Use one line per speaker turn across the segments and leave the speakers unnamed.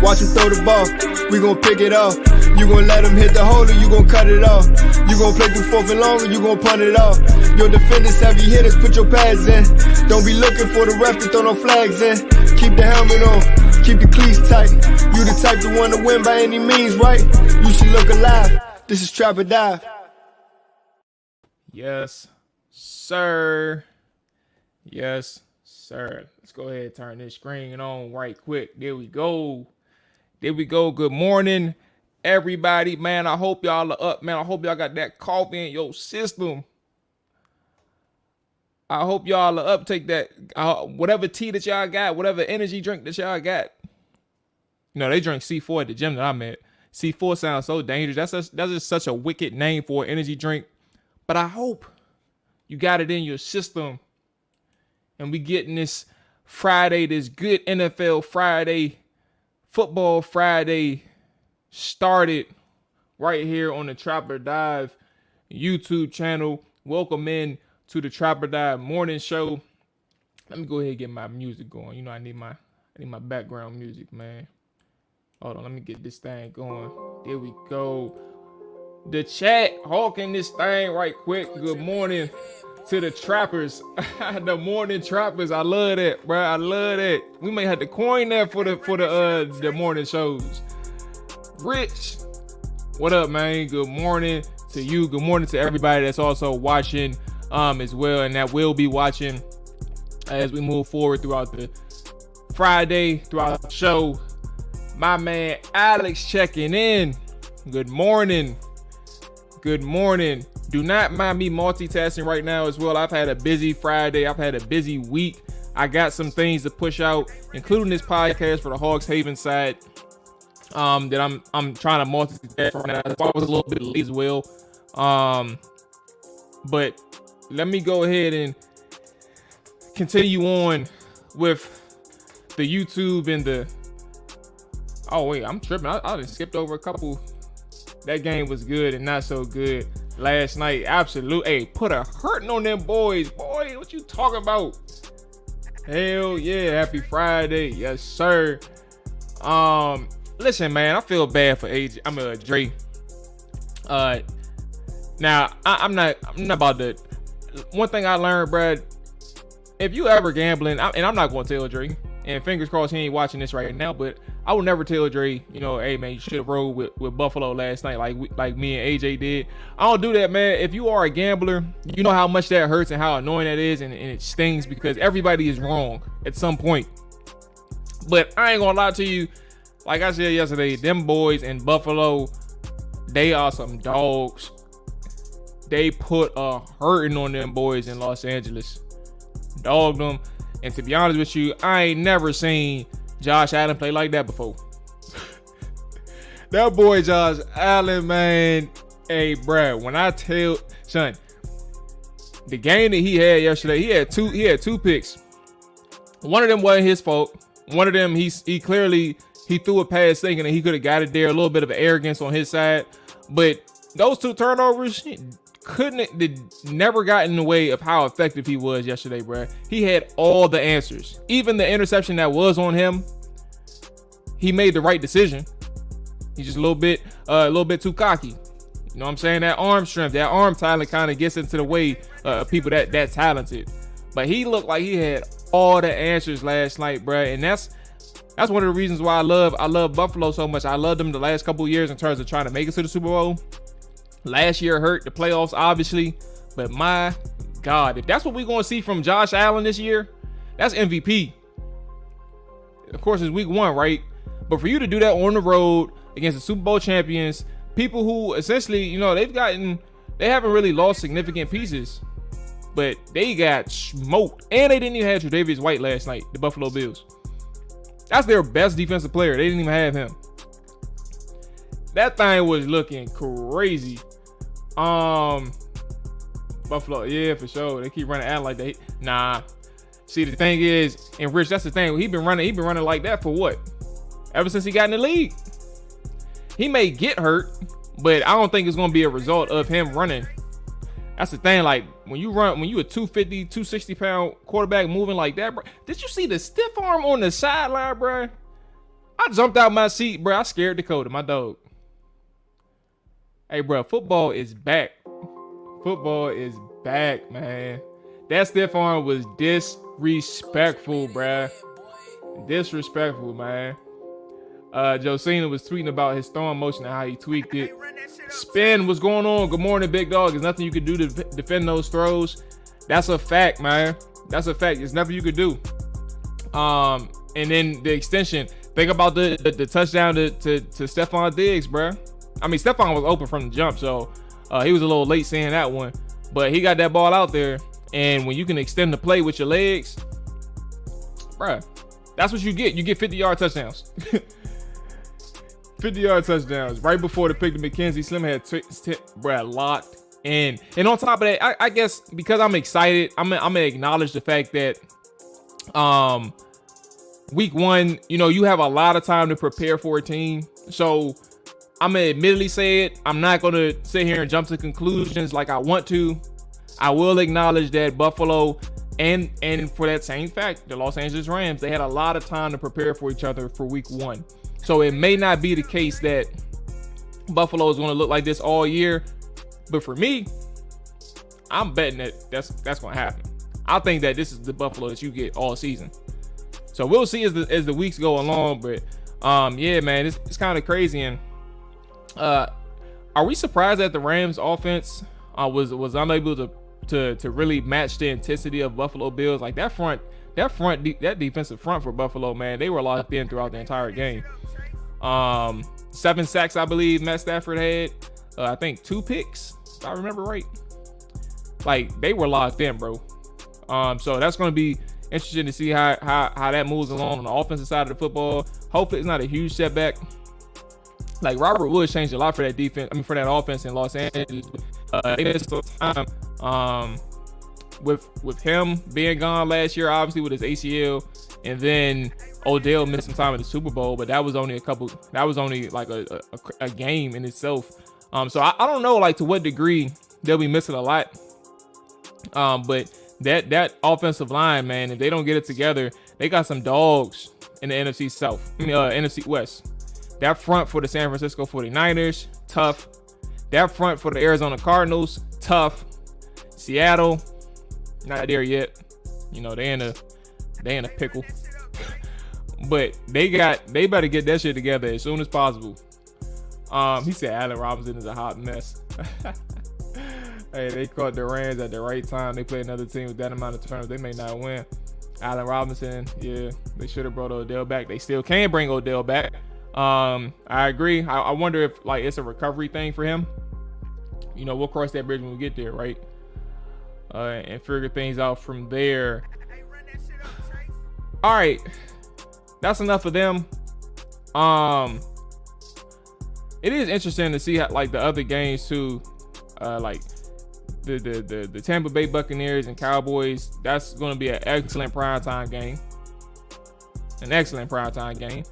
Watch him throw the ball, we gon' pick it off. You gon' let him hit the hole or you gon' cut it off. You gon' play through 4th and long or you gon' punt it off. Your defenders heavy hitters, put your pads in. Don't be looking for the ref to throw no flags in. Keep the helmet on, keep the cleats tight. You the type to want to win by any means, right? You should look alive. This is Trap or Dive.
Yes, sir. Yes, sir. Let's go ahead and turn this screen on right quick. There we go. There we go. Good morning, everybody. Man, I hope y'all are up, man. I hope y'all got that coffee in your system. I hope y'all are up. Take that, whatever tea that y'all got, whatever energy drink that y'all got. You know, they drink C4 at the gym that I'm at. C4 sounds so dangerous. That's just such a wicked name for an energy drink. But I hope you got it in your system. And we getting this Friday, this good NFL Friday, football Friday started right here on the Trap or Dive YouTube channel. Welcome in to the Trap or Dive morning show. Let me go ahead and get my music going. You know, I need my background music, man. Hold on, let me get this thing going. There we go. The chat hawking this thing right quick. Good morning to the trappers. The morning trappers. I love that, bro. I love that. We may have to coin that for the morning shows. Rich, what up, man? Good morning to you. Good morning to everybody that's also watching as well, and that will be watching as we move forward throughout the Friday, throughout the show. My man Alex checking in. Good morning. Good morning. Do not mind me multitasking right now as well. I've had a busy Friday. I've had a busy week. I got some things to push out, including this podcast for the Hogs Haven side. That I'm trying to multitask right now. I was a little bit late as well. But let me go ahead and continue on with the YouTube and the. Oh wait, I'm tripping. I just skipped over a couple. That game was good and not so good last night. Absolute. Hey, put a hurting on them boys. Boy, what you talking about? Hell yeah. Happy Friday. Yes, sir. Listen, man, I feel bad for Dre. Now I'm not about to. One thing I learned, Brad, if you ever gambling, and I'm not going to tell Dre, and fingers crossed he ain't watching this right now, but I would never tell Dre, you know, hey man, you should have rolled with Buffalo last night like me and AJ did. I don't do that, man. If you are a gambler, you know how much that hurts and how annoying that is, and it stings because everybody is wrong at some point. But I ain't gonna lie to you, like I said yesterday, them boys in Buffalo, they are some dogs. They put a hurting on them boys in Los Angeles. Dogged them. And to be honest with you, I ain't never seen Josh Allen play like that before. That boy Josh Allen, man. Hey, bruh, when I tell son, the game that he had yesterday, he had two picks. One of them wasn't his fault. One of them, he clearly threw a pass thinking that he could have got it there. A little bit of arrogance on his side. But those two turnovers never got in the way of how effective he was yesterday, bruh. He had all the answers. Even the interception that was on him, he made the right decision. He's just a little bit too cocky. You know what I'm saying? That arm strength, that arm talent kind of gets into the way of people that talented. But he looked like he had all the answers last night, bruh. And that's one of the reasons why I love Buffalo so much. I love them the last couple of years in terms of trying to make it to the Super Bowl. Last year hurt the playoffs, obviously, but my God, if that's what we're going to see from Josh Allen this year, that's MVP. Of course, it's week 1, right? But for you to do that on the road against the Super Bowl champions, people who essentially, you know, they haven't really lost significant pieces, but they got smoked, and they didn't even have Tre'Davious White last night, the Buffalo Bills. That's their best defensive player. They didn't even have him. That thing was looking crazy. Buffalo, yeah, for sure. They keep running out like that. Nah. See, the thing is, and Rich, that's the thing. He been running like that for what? Ever since he got in the league. He may get hurt, but I don't think it's gonna be a result of him running. That's the thing. Like when you a 250, 260 pound quarterback moving like that, bro. Did you see the stiff arm on the sideline, bro? I jumped out my seat, bro. I scared Dakota, my dog. Hey, bro, football is back. Football is back, man. That stiff arm was disrespectful, bruh. Disrespectful, man. Josina was tweeting about his throwing motion and how he tweaked it. Spin, what's going on? Good morning, big dog. There's nothing you can do to defend those throws. That's a fact, man. That's a fact. There's nothing you could do. And then the extension. Think about the touchdown to Stephon Diggs, bruh. I mean, Stephon was open from the jump, so he was a little late seeing that one. But he got that ball out there. And when you can extend the play with your legs, bruh, that's what you get. You get 50-yard touchdowns. 50-yard touchdowns. Right before the pick to McKenzie, Slim had bruh, locked in. And on top of that, I guess because I'm excited, I'm gonna acknowledge the fact that week one, you know, you have a lot of time to prepare for a team. So I'm gonna admittedly say it. I'm not gonna sit here and jump to conclusions like I want to. I will acknowledge that Buffalo and for that same fact, the Los Angeles Rams, they had a lot of time to prepare for each other for week one. So it may not be the case that Buffalo is going to look like this all year, but for me, I'm betting that that's going to happen. I think that this is the Buffalo that you get all season. So we'll see as the weeks go along, but yeah, man, it's kind of crazy. And are we surprised that the Rams offense was unable to really match the intensity of Buffalo Bills? Like that defensive front for Buffalo, man, they were locked in throughout the entire game. 7 sacks, I believe Matt Stafford had. I think 2 picks, if I remember right. Like they were locked in, bro. So that's going to be interesting to see how that moves along on the offensive side of the football. Hopefully it's not a huge setback. Like Robert Woods changed a lot for that defense. I mean, for that offense in Los Angeles. They missed some time with him being gone last year, obviously with his ACL, and then Odell missed some time in the Super Bowl, but that was only like a game in itself. So I don't know like to what degree they'll be missing a lot. But that offensive line, man, if they don't get it together, they got some dogs in the NFC South. NFC West. That front for the San Francisco 49ers, tough. That front for the Arizona Cardinals, tough. Seattle, not there yet. You know, they in a pickle. But they better get that shit together as soon as possible. He said Allen Robinson is a hot mess. Hey, they caught the Rams at the right time. They play another team with that amount of turnovers. They may not win. Allen Robinson, yeah, they should have brought Odell back. They still can bring Odell back. I agree. I wonder if like it's a recovery thing for him. You know, we'll cross that bridge when we get there, right? And figure things out from there. All right, that's enough of them. It is interesting to see how like the other games too, like the Tampa Bay Buccaneers and Cowboys. That's going to be an excellent primetime game. An excellent primetime game.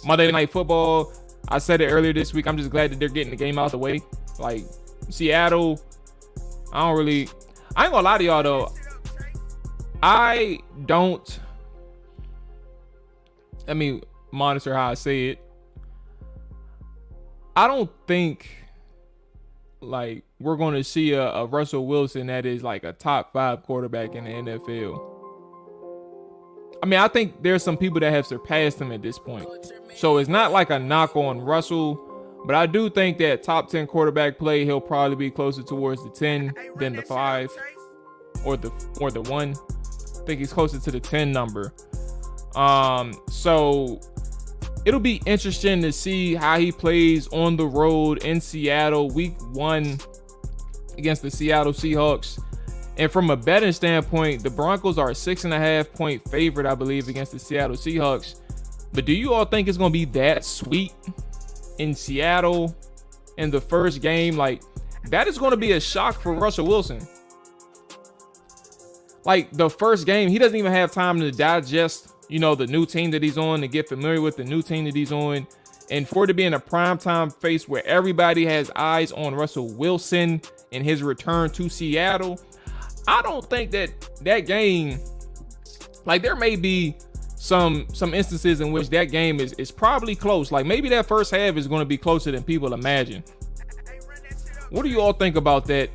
Monday Night Football, I said it earlier this week, I'm just glad that they're getting the game out the way. Like Seattle, I ain't gonna lie to y'all though, let me monitor how I say it. I don't think like we're going to see a Russell Wilson that is like a top 5 quarterback in the NFL. I mean, I think there's some people that have surpassed him at this point. So it's not like a knock on Russell, but I do think that top 10 quarterback play, he'll probably be closer towards the 10 than the 5 or the 1. I think he's closer to the 10 number. So it'll be interesting to see how he plays on the road in Seattle week 1 against the Seattle Seahawks. And from a betting standpoint, the Broncos are a 6.5 point favorite, I believe, against the Seattle Seahawks. But do you all think it's going to be that sweet? in Seattle in the first game, like that is going to be a shock for Russell Wilson. Like the first game, he doesn't even have time to digest, you know, the new team that he's on, to get familiar with the new team that he's on. And for it to be in a primetime face where everybody has eyes on Russell Wilson and his return to Seattle, I don't think that game, like there may be some instances in which that game is probably close. Like maybe that first half is going to be closer than people imagine. What do you all think about that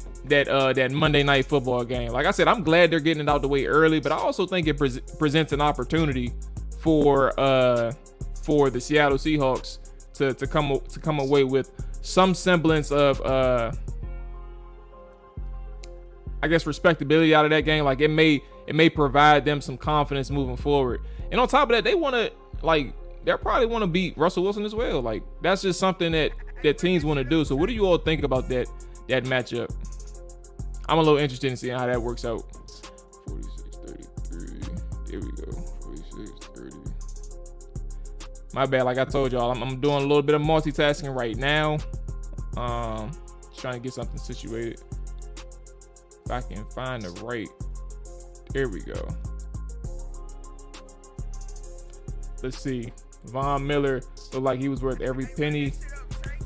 Monday Night Football game? Like I said, I'm glad they're getting it out the way early, but I also think it presents an opportunity for the Seattle Seahawks to come away with some semblance of I guess respectability out of that game. Like it may provide them some confidence moving forward. And on top of that, they'll probably want to beat Russell Wilson as well. Like that's just something that teams want to do. So what do you all think about that matchup? I'm a little interested in seeing how that works out. 46-33. There we go. 46-30. My bad. Like I told y'all, I'm doing a little bit of multitasking right now. Trying to get something situated. If I can find the right. There we go. Let's see. Von Miller looked like he was worth every penny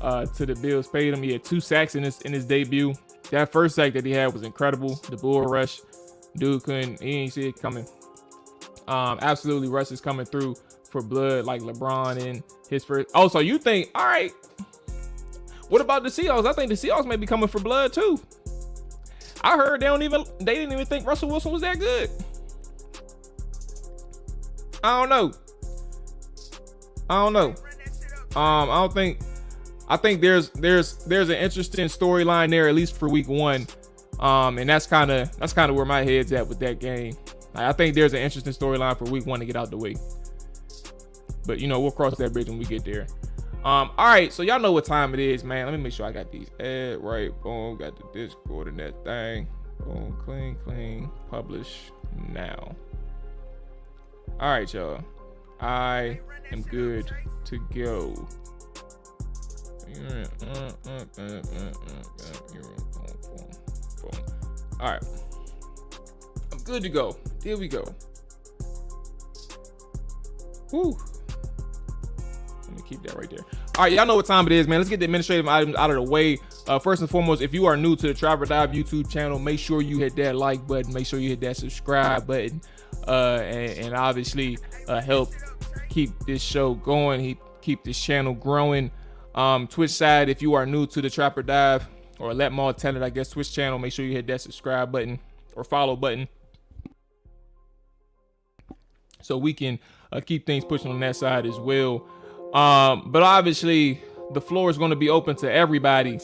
to the Bills paid him. He had 2 sacks in his debut. That first sack that he had was incredible. The bull rush. Dude he didn't see it coming. Absolutely, Russ is coming through for blood like LeBron in his first. Oh, so you think, all right. What about the Seahawks? I think the Seahawks may be coming for blood too. I heard they didn't even think Russell Wilson was that good. I don't know. I think there's an interesting storyline there, at least for week 1. And that's kind of where my head's at with that game. I think there's an interesting storyline for week 1 to get out the way. But you know, we'll cross that bridge when we get there. All right, so y'all know what time it is, man. Let me make sure I got these right. Boom, got the Discord and that thing. Boom, clean, publish now. All right, y'all. I am good to go. All right, I'm good to go. Here we go. Woo. Let me keep that right there. All right, y'all know what time it is, man. Let's get the administrative items out of the way. First and foremost, if you are new to the Trapper Dive YouTube channel, make sure you hit that like button. Make sure you hit that subscribe button, and obviously help keep this show going. Keep this channel growing. Twitch side, if you are new to the Trapper Dive or Let Maul Tell It, I guess, Twitch channel, make sure you hit that subscribe button or follow button so we can keep things pushing on that side as well. But obviously the floor is going to be open to everybody.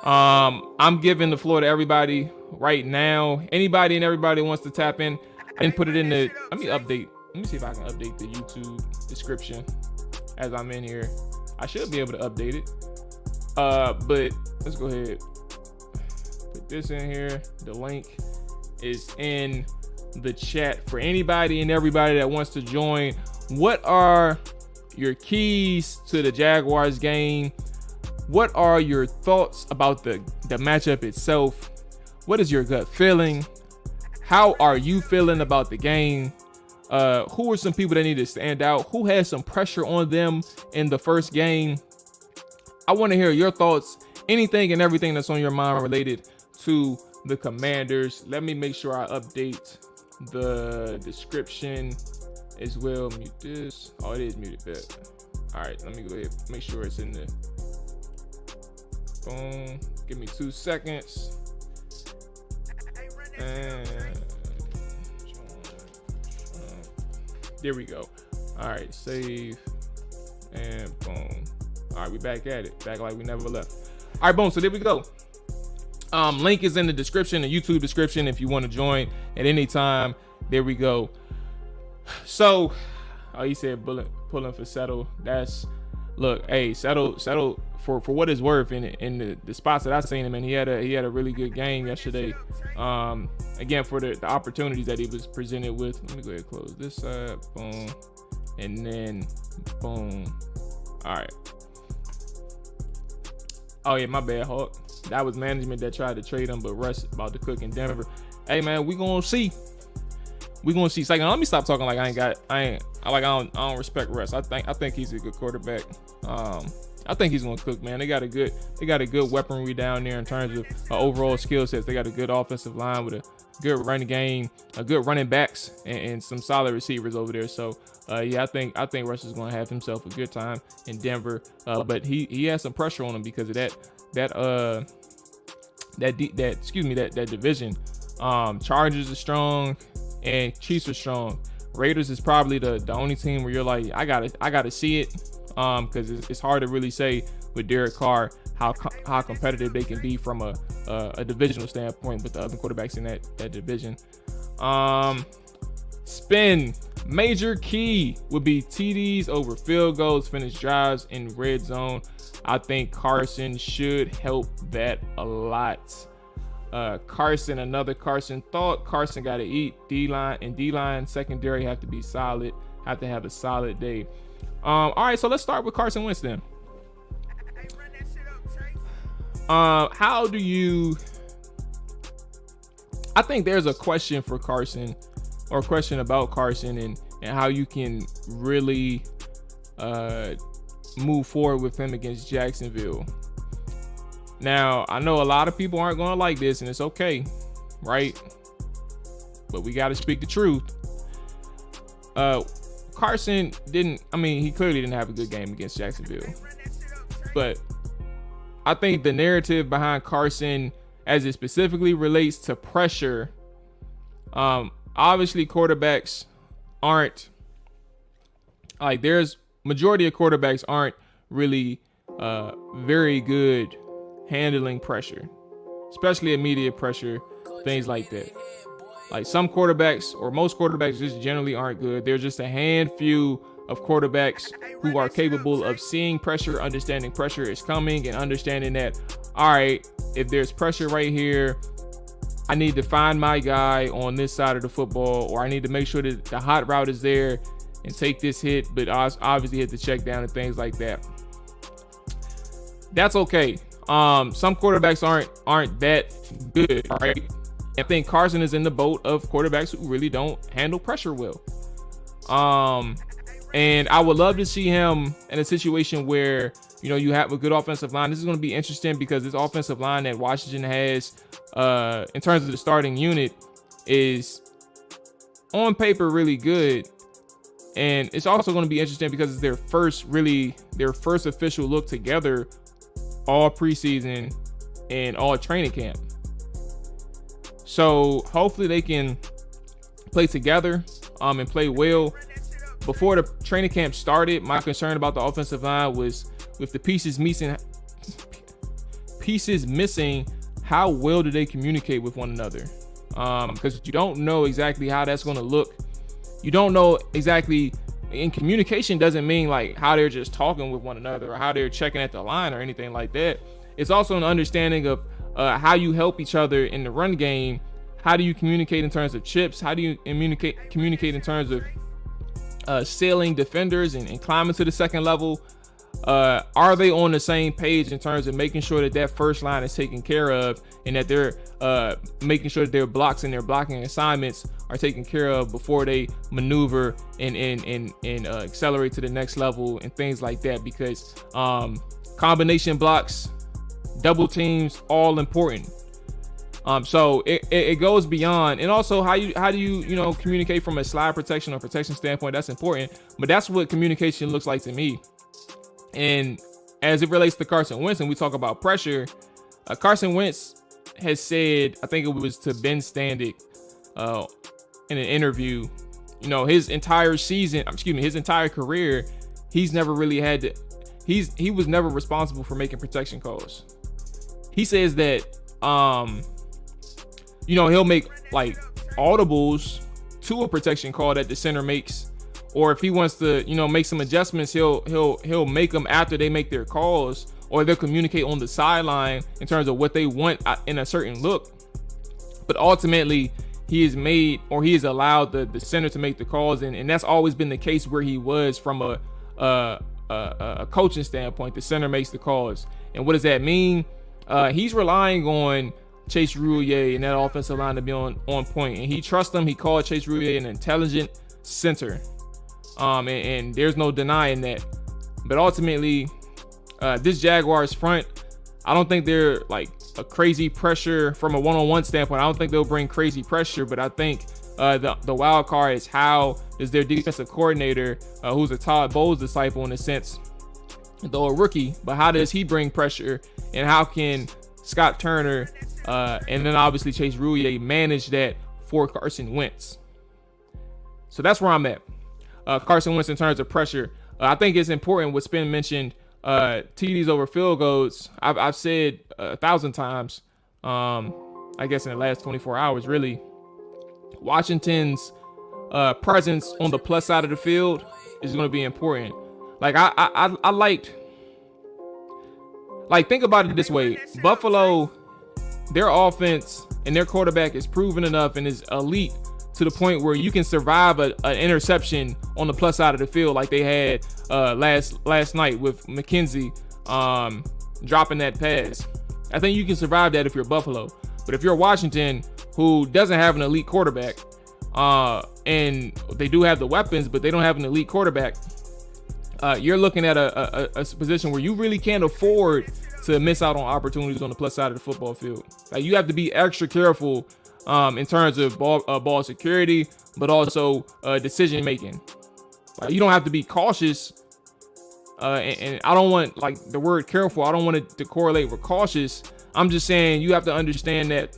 I'm giving the floor to everybody right now. Anybody and everybody wants to tap in and put it in the, let me see if I can update the YouTube description as I'm in here. I should be able to update it. But let's go ahead, put this in here. The link is in the chat for anybody and everybody that wants to join. What are your keys to the Jaguars game? What are your thoughts about the matchup itself? What is your gut feeling? How are you feeling about the game? Who are some people that need to stand out? Who has some pressure on them in the first game? I want to hear your thoughts, anything and everything that's on your mind related to the Commanders. Let me make sure I update the description as well. Mute this. Oh, it is muted. Bet. All right, let me go ahead, make sure it's in there. Boom. Give me 2 seconds. And there we go. All right, save and boom. All right, we back at it, back like we never left. All right, boom. So there we go. Link is in the description, the YouTube description, if you want to join at any time. There we go. So, oh, he said pulling for Settle. That's, look, hey, Settle for what it's worth in the spots that I've seen him in. He had a really good game yesterday. Again, for the opportunities that he was presented with. Let me go ahead and close this side. Boom, and then boom. All right. Oh yeah, my bad, Hawk. That was management that tried to trade him, but Russ about to cook in Denver. Hey man, we gonna see. We gonna see. Second, let me stop talking like I don't respect Russ. I think he's a good quarterback. I think he's gonna cook, man. They got a good weaponry down there in terms of overall skill sets. They got a good offensive line with a good running game, a good running backs, and some solid receivers over there. So yeah, I think Russ is gonna have himself a good time in Denver. But he has some pressure on him because of that division. Chargers are strong and Chiefs are strong. Raiders is probably the only team where you're like, I gotta see it, because it's hard to really say with Derek Carr how competitive they can be from a divisional standpoint with the other quarterbacks in that division. Spin major key would be TDs over field goals, finish drives in red zone. I think Carson should help that a lot. Another Carson thought. Carson got to eat. D-line secondary have to be solid, have to have a solid day. All right, so let's start with Carson Wentz then. How do you, I think there's a question for Carson, or a question about Carson and how you can really move forward with him against Jacksonville. Now, I know a lot of people aren't going to like this, and it's okay, right? But we got to speak the truth. Carson he clearly didn't have a good game against Jacksonville. But I think the narrative behind Carson, as it specifically relates to pressure, obviously quarterbacks aren't, like, there's majority of quarterbacks aren't really very good handling pressure, especially immediate pressure, things like that. Like some quarterbacks, or most quarterbacks, just generally aren't good. There's just a handful of quarterbacks who are capable of seeing pressure, understanding pressure is coming, and understanding that, all right, if there's pressure right here, I need to find my guy on this side of the football, or I need to make sure that the hot route is there and take this hit, but obviously hit the check down and things like that. That's okay. Some quarterbacks aren't that good, right? I think Carson is in the boat of quarterbacks who really don't handle pressure well. And I would love to see him in a situation where, you have a good offensive line. This is going to be interesting because this offensive line that Washington has, in terms of the starting unit, is on paper really good. And it's also going to be interesting because it's their first official look together all preseason and all training camp. So hopefully they can play together and play well. Before the training camp started, my concern about the offensive line was with the pieces missing, how well do they communicate with one another? Because you don't know exactly how that's going to look. You don't know exactly, and communication doesn't mean like how they're just talking with one another or how they're checking at the line or anything like that. It's also an understanding of how you help each other in the run game. How do you communicate in terms of chips? How do you communicate in terms of sailing defenders and climbing to the second level? Are they on the same page in terms of making sure that first line is taken care of, and that they're making sure that their blocks and their blocking assignments are taken care of before they maneuver and accelerate to the next level and things like that? Because combination blocks, double teams, all important. So it goes beyond, and also how do you communicate from a slide protection or protection standpoint. That's important, but that's what communication looks like to me. And as it relates to Carson Wentz, and we talk about pressure, Carson Wentz has said, I think it was to Ben Standig in an interview, his entire career, he's never really had to, he was never responsible for making protection calls. He says that he'll make like audibles to a protection call that the center makes, or if he wants to make some adjustments, he'll make them after they make their calls, or they'll communicate on the sideline in terms of what they want in a certain look. But ultimately he has allowed the center to make the calls, and that's always been the case where he was from a coaching standpoint. The center makes the calls, And what does that mean? He's relying on Chase Roullier and that offensive line to be on point. And he trusts them. He called Chase Roullier an intelligent center. And there's no denying that. But ultimately, this Jaguars front, I don't think they're like a crazy pressure from a one-on-one standpoint. I don't think they'll bring crazy pressure, but I think the wild card is how is their defensive coordinator, who's a Todd Bowles disciple in a sense, though a rookie, but how does he bring pressure, and how can Scott Turner and then obviously Chase Roullier manage that for Carson Wentz? So that's where I'm at. Carson Wentz in terms of pressure. I think it's important what Spin mentioned, TDs over field goals. I've said 1,000 times, I guess in the last 24 hours, really, Washington's presence on the plus side of the field is going to be important. Like I liked, like, think about it this way. Buffalo, their offense and their quarterback is proven enough and is elite to the point where you can survive an interception on the plus side of the field, like they had last night with McKenzie dropping that pass. I think you can survive that if you're Buffalo. But if you're Washington, who doesn't have an elite quarterback, and they do have the weapons, but they don't have an elite quarterback, you're looking at a position where you really can't afford to miss out on opportunities on the plus side of the football field. Like, you have to be extra careful in terms of ball security, but also decision making. Like, you don't have to be cautious, and I don't want, like, the word careful, I don't want it to correlate with cautious. I'm just saying you have to understand that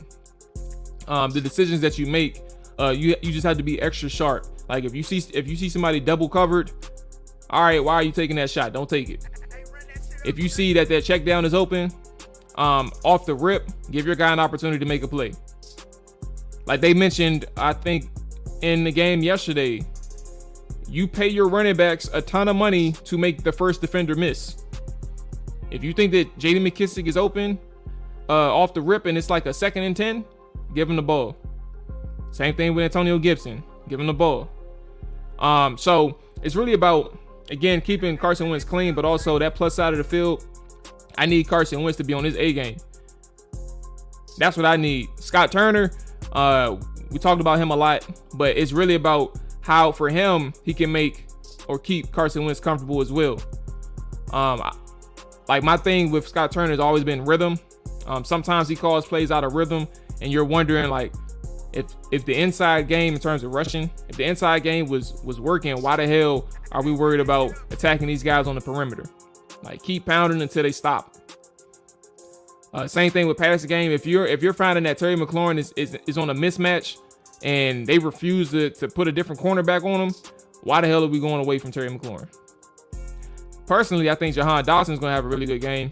the decisions that you make, you just have to be extra sharp. Like, if you see somebody double covered, all right, why are you taking that shot? Don't take it. If you see that check down is open, off the rip, give your guy an opportunity to make a play. Like they mentioned, I think in the game yesterday, you pay your running backs a ton of money to make the first defender miss. If you think that J.D. McKissic is open off the rip and it's like a 2nd and 10, give him the ball. Same thing with Antonio Gibson, give him the ball. So it's really about, again, keeping Carson Wentz clean, but also that plus side of the field. I need Carson Wentz to be on his A game. That's what I need. Scott Turner, we talked about him a lot, but it's really about how for him he can make or keep Carson Wentz comfortable as well. Like, my thing with Scott Turner has always been rhythm. Sometimes he calls plays out of rhythm, and you're wondering, like, if the inside game in terms of rushing, if the inside game was working, why the hell are we worried about attacking these guys on the perimeter? Like, keep pounding until they stop. Same thing with passing game. If you're finding that Terry McLaurin is on a mismatch and they refuse to put a different cornerback on him, why the hell are we going away from Terry McLaurin? Personally, I think Jahan Dotson is going to have a really good game.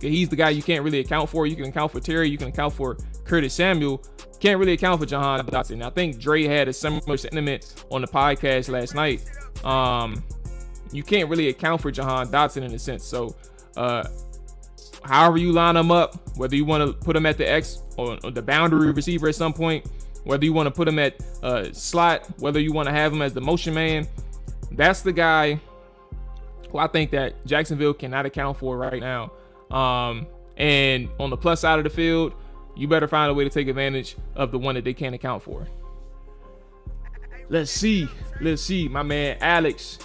He's the guy you can't really account for. You can account for Terry. You can account for Curtis Samuel. Can't really account for Jahan Dotson. I think Dre had a similar sentiment on the podcast last night. You can't really account for Jahan Dotson in a sense. So, however you line them up, whether you want to put him at the X or the boundary receiver at some point, whether you want to put him at slot, whether you want to have him as the motion man, that's the guy who I think that Jacksonville cannot account for right now. And on the plus side of the field, you better find a way to take advantage of the one that they can't account for. Let's see. My man Alex,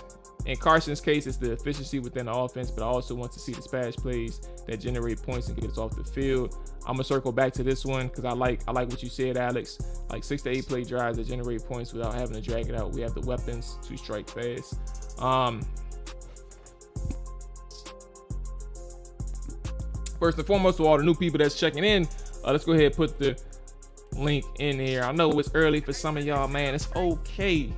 in Carson's case, it's the efficiency within the offense, but I also want to see the splash plays that generate points and get us off the field. I'm gonna circle back to this one because I like what you said, Alex. Like 6 to 8 play drives that generate points without having to drag it out. We have the weapons to strike fast. First and foremost, to all the new people that's checking in, let's go ahead and put the link in here. I know it's early for some of y'all, man. It's okay,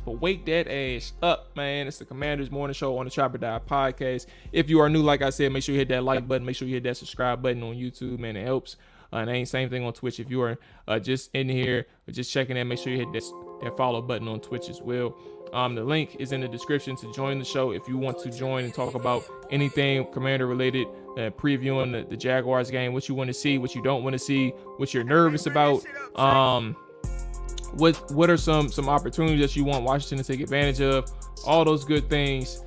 but wake that ass up, man. It's the Commanders Morning Show on the Chopper Dive Podcast. If you are new, like I said, make sure you hit that like button. Make sure you hit that subscribe button on YouTube, man. It helps. And ain't same thing on Twitch. If you are just in here, just checking in, make sure you hit that follow button on Twitch as well. The link is in the description to join the show if you want to join and talk about anything Commander related, previewing the Jaguars game, what you want to see, what you don't want to see, what you're nervous about, what are some opportunities that you want Washington to take advantage of, all those good things.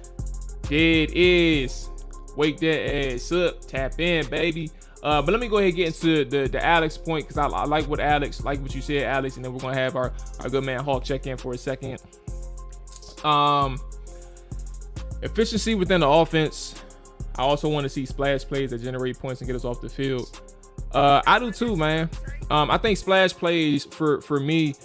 It is Wake that ass up. Tap in, baby. But let me go ahead and get into the Alex point, because I like what you said, Alex, and then we're gonna have our good man Hawk check in for a second. Efficiency within the offense. I also want to see splash plays that generate points and get us off the field. I do too, man. I think splash plays for me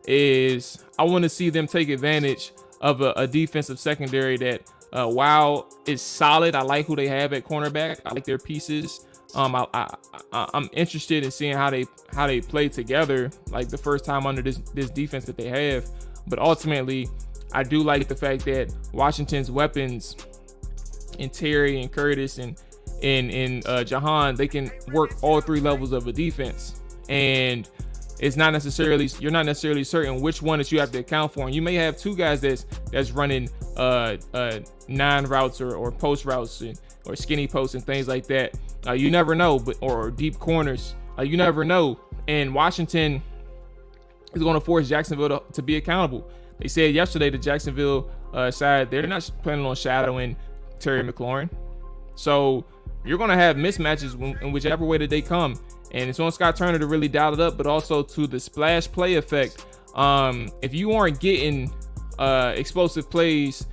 is I want to see them take advantage of a defensive secondary that, while it's solid, I like who they have at cornerback. I like their pieces. I'm interested in seeing how they play together, like the first time under this defense that they have. But ultimately, I do like the fact that Washington's weapons in Terry and Curtis and Jahan, they can work all three levels of a defense, and you're not necessarily certain which one that you have to account for. And you may have two guys that's running 9 routes or post routes or skinny posts and things like that. You never know, or deep corners. You never know. And Washington is going to force Jacksonville to be accountable. They said yesterday the Jacksonville side, they're not planning on shadowing Terry McLaurin. So you're going to have mismatches in whichever way that they come. And it's on Scott Turner to really dial it up, but also to the splash play effect. If you aren't getting explosive plays,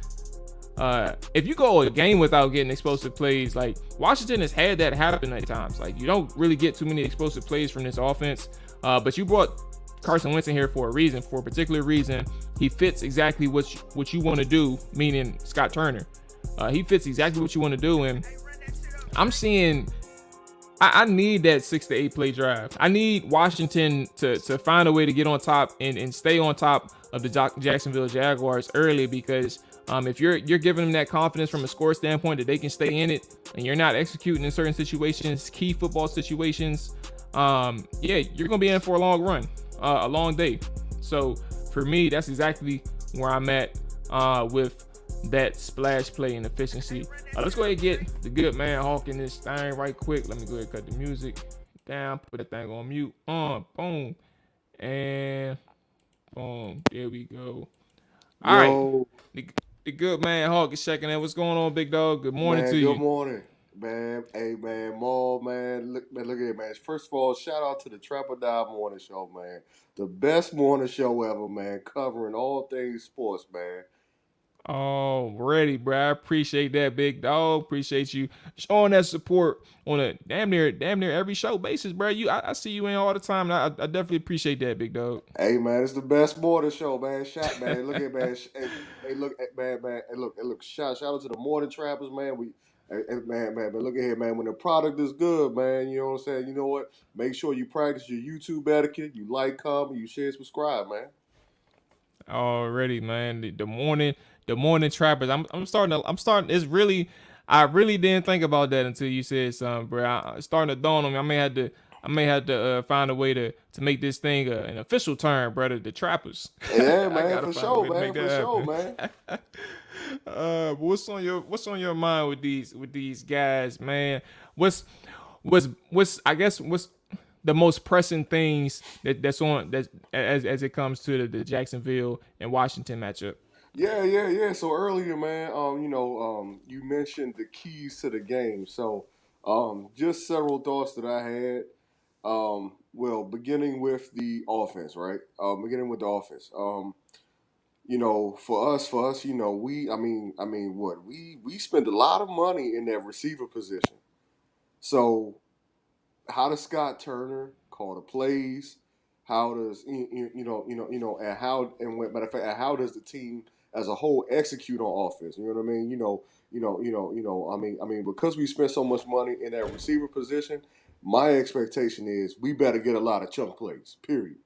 if you go a game without getting explosive plays, like Washington has had that happen at times. Like, you don't really get too many explosive plays from this offense. But you brought Carson Wentz in here for a particular reason. He fits exactly what you want to do, meaning Scott Turner. He fits exactly what you want to do. And I'm seeing, I need that 6 to 8 play drive. I need Washington to find a way to get on top and stay on top of the Jacksonville Jaguars early, because if you're giving them that confidence from a score standpoint that they can stay in it, and you're not executing in certain situations, key football situations, you're gonna be in for a long run, a long day. So for me, that's exactly where I'm at with that splash play and efficiency. Let's go ahead and get the good man Hawk in this thing right quick. Let me go ahead and cut the music down, put that thing on mute. Boom, and boom. There we go. All right. The good man Hawk is checking in. What's going on, big dog? Good morning to you.
Good morning, man. Hey, man, Maul, man. Look at it, man. First of all, shout out to the Trapper Dive Morning Show, man. The best morning show ever, man. Covering all things sports, man.
Already, bro. I appreciate that, big dog. Appreciate you showing that support on a damn near every show basis, bro. I see you in all the time. I definitely appreciate that, big dog.
Hey, man, it's the best morning show, man. Man. Look at man. Hey, look, man. Hey, look. Shout out to the morning trappers, man. Man. But look at here, man. When the product is good, man, you know what I'm saying. You know what? Make sure you practice your YouTube etiquette. You like, comment, you share, subscribe, man.
Already, man. The morning trappers. I'm starting. It's really. I really didn't think about that until you said something, bro. It's starting to dawn on me. I may have to find a way to make this thing an official term, brother. The trappers.
Yeah, man, for sure, man.
What's on your mind with these guys, man? What's the most pressing things that's as it comes to the Jacksonville and Washington matchup?
Yeah. So earlier, man, you mentioned the keys to the game. So, just several thoughts that I had. Beginning with the offense, right? For us, we spend a lot of money in that receiver position. So, how does Scott Turner call the plays? How does how does the team as a whole execute on offense? You know what I mean? Because we spend so much money in that receiver position, my expectation is we better get a lot of chunk plays. Period.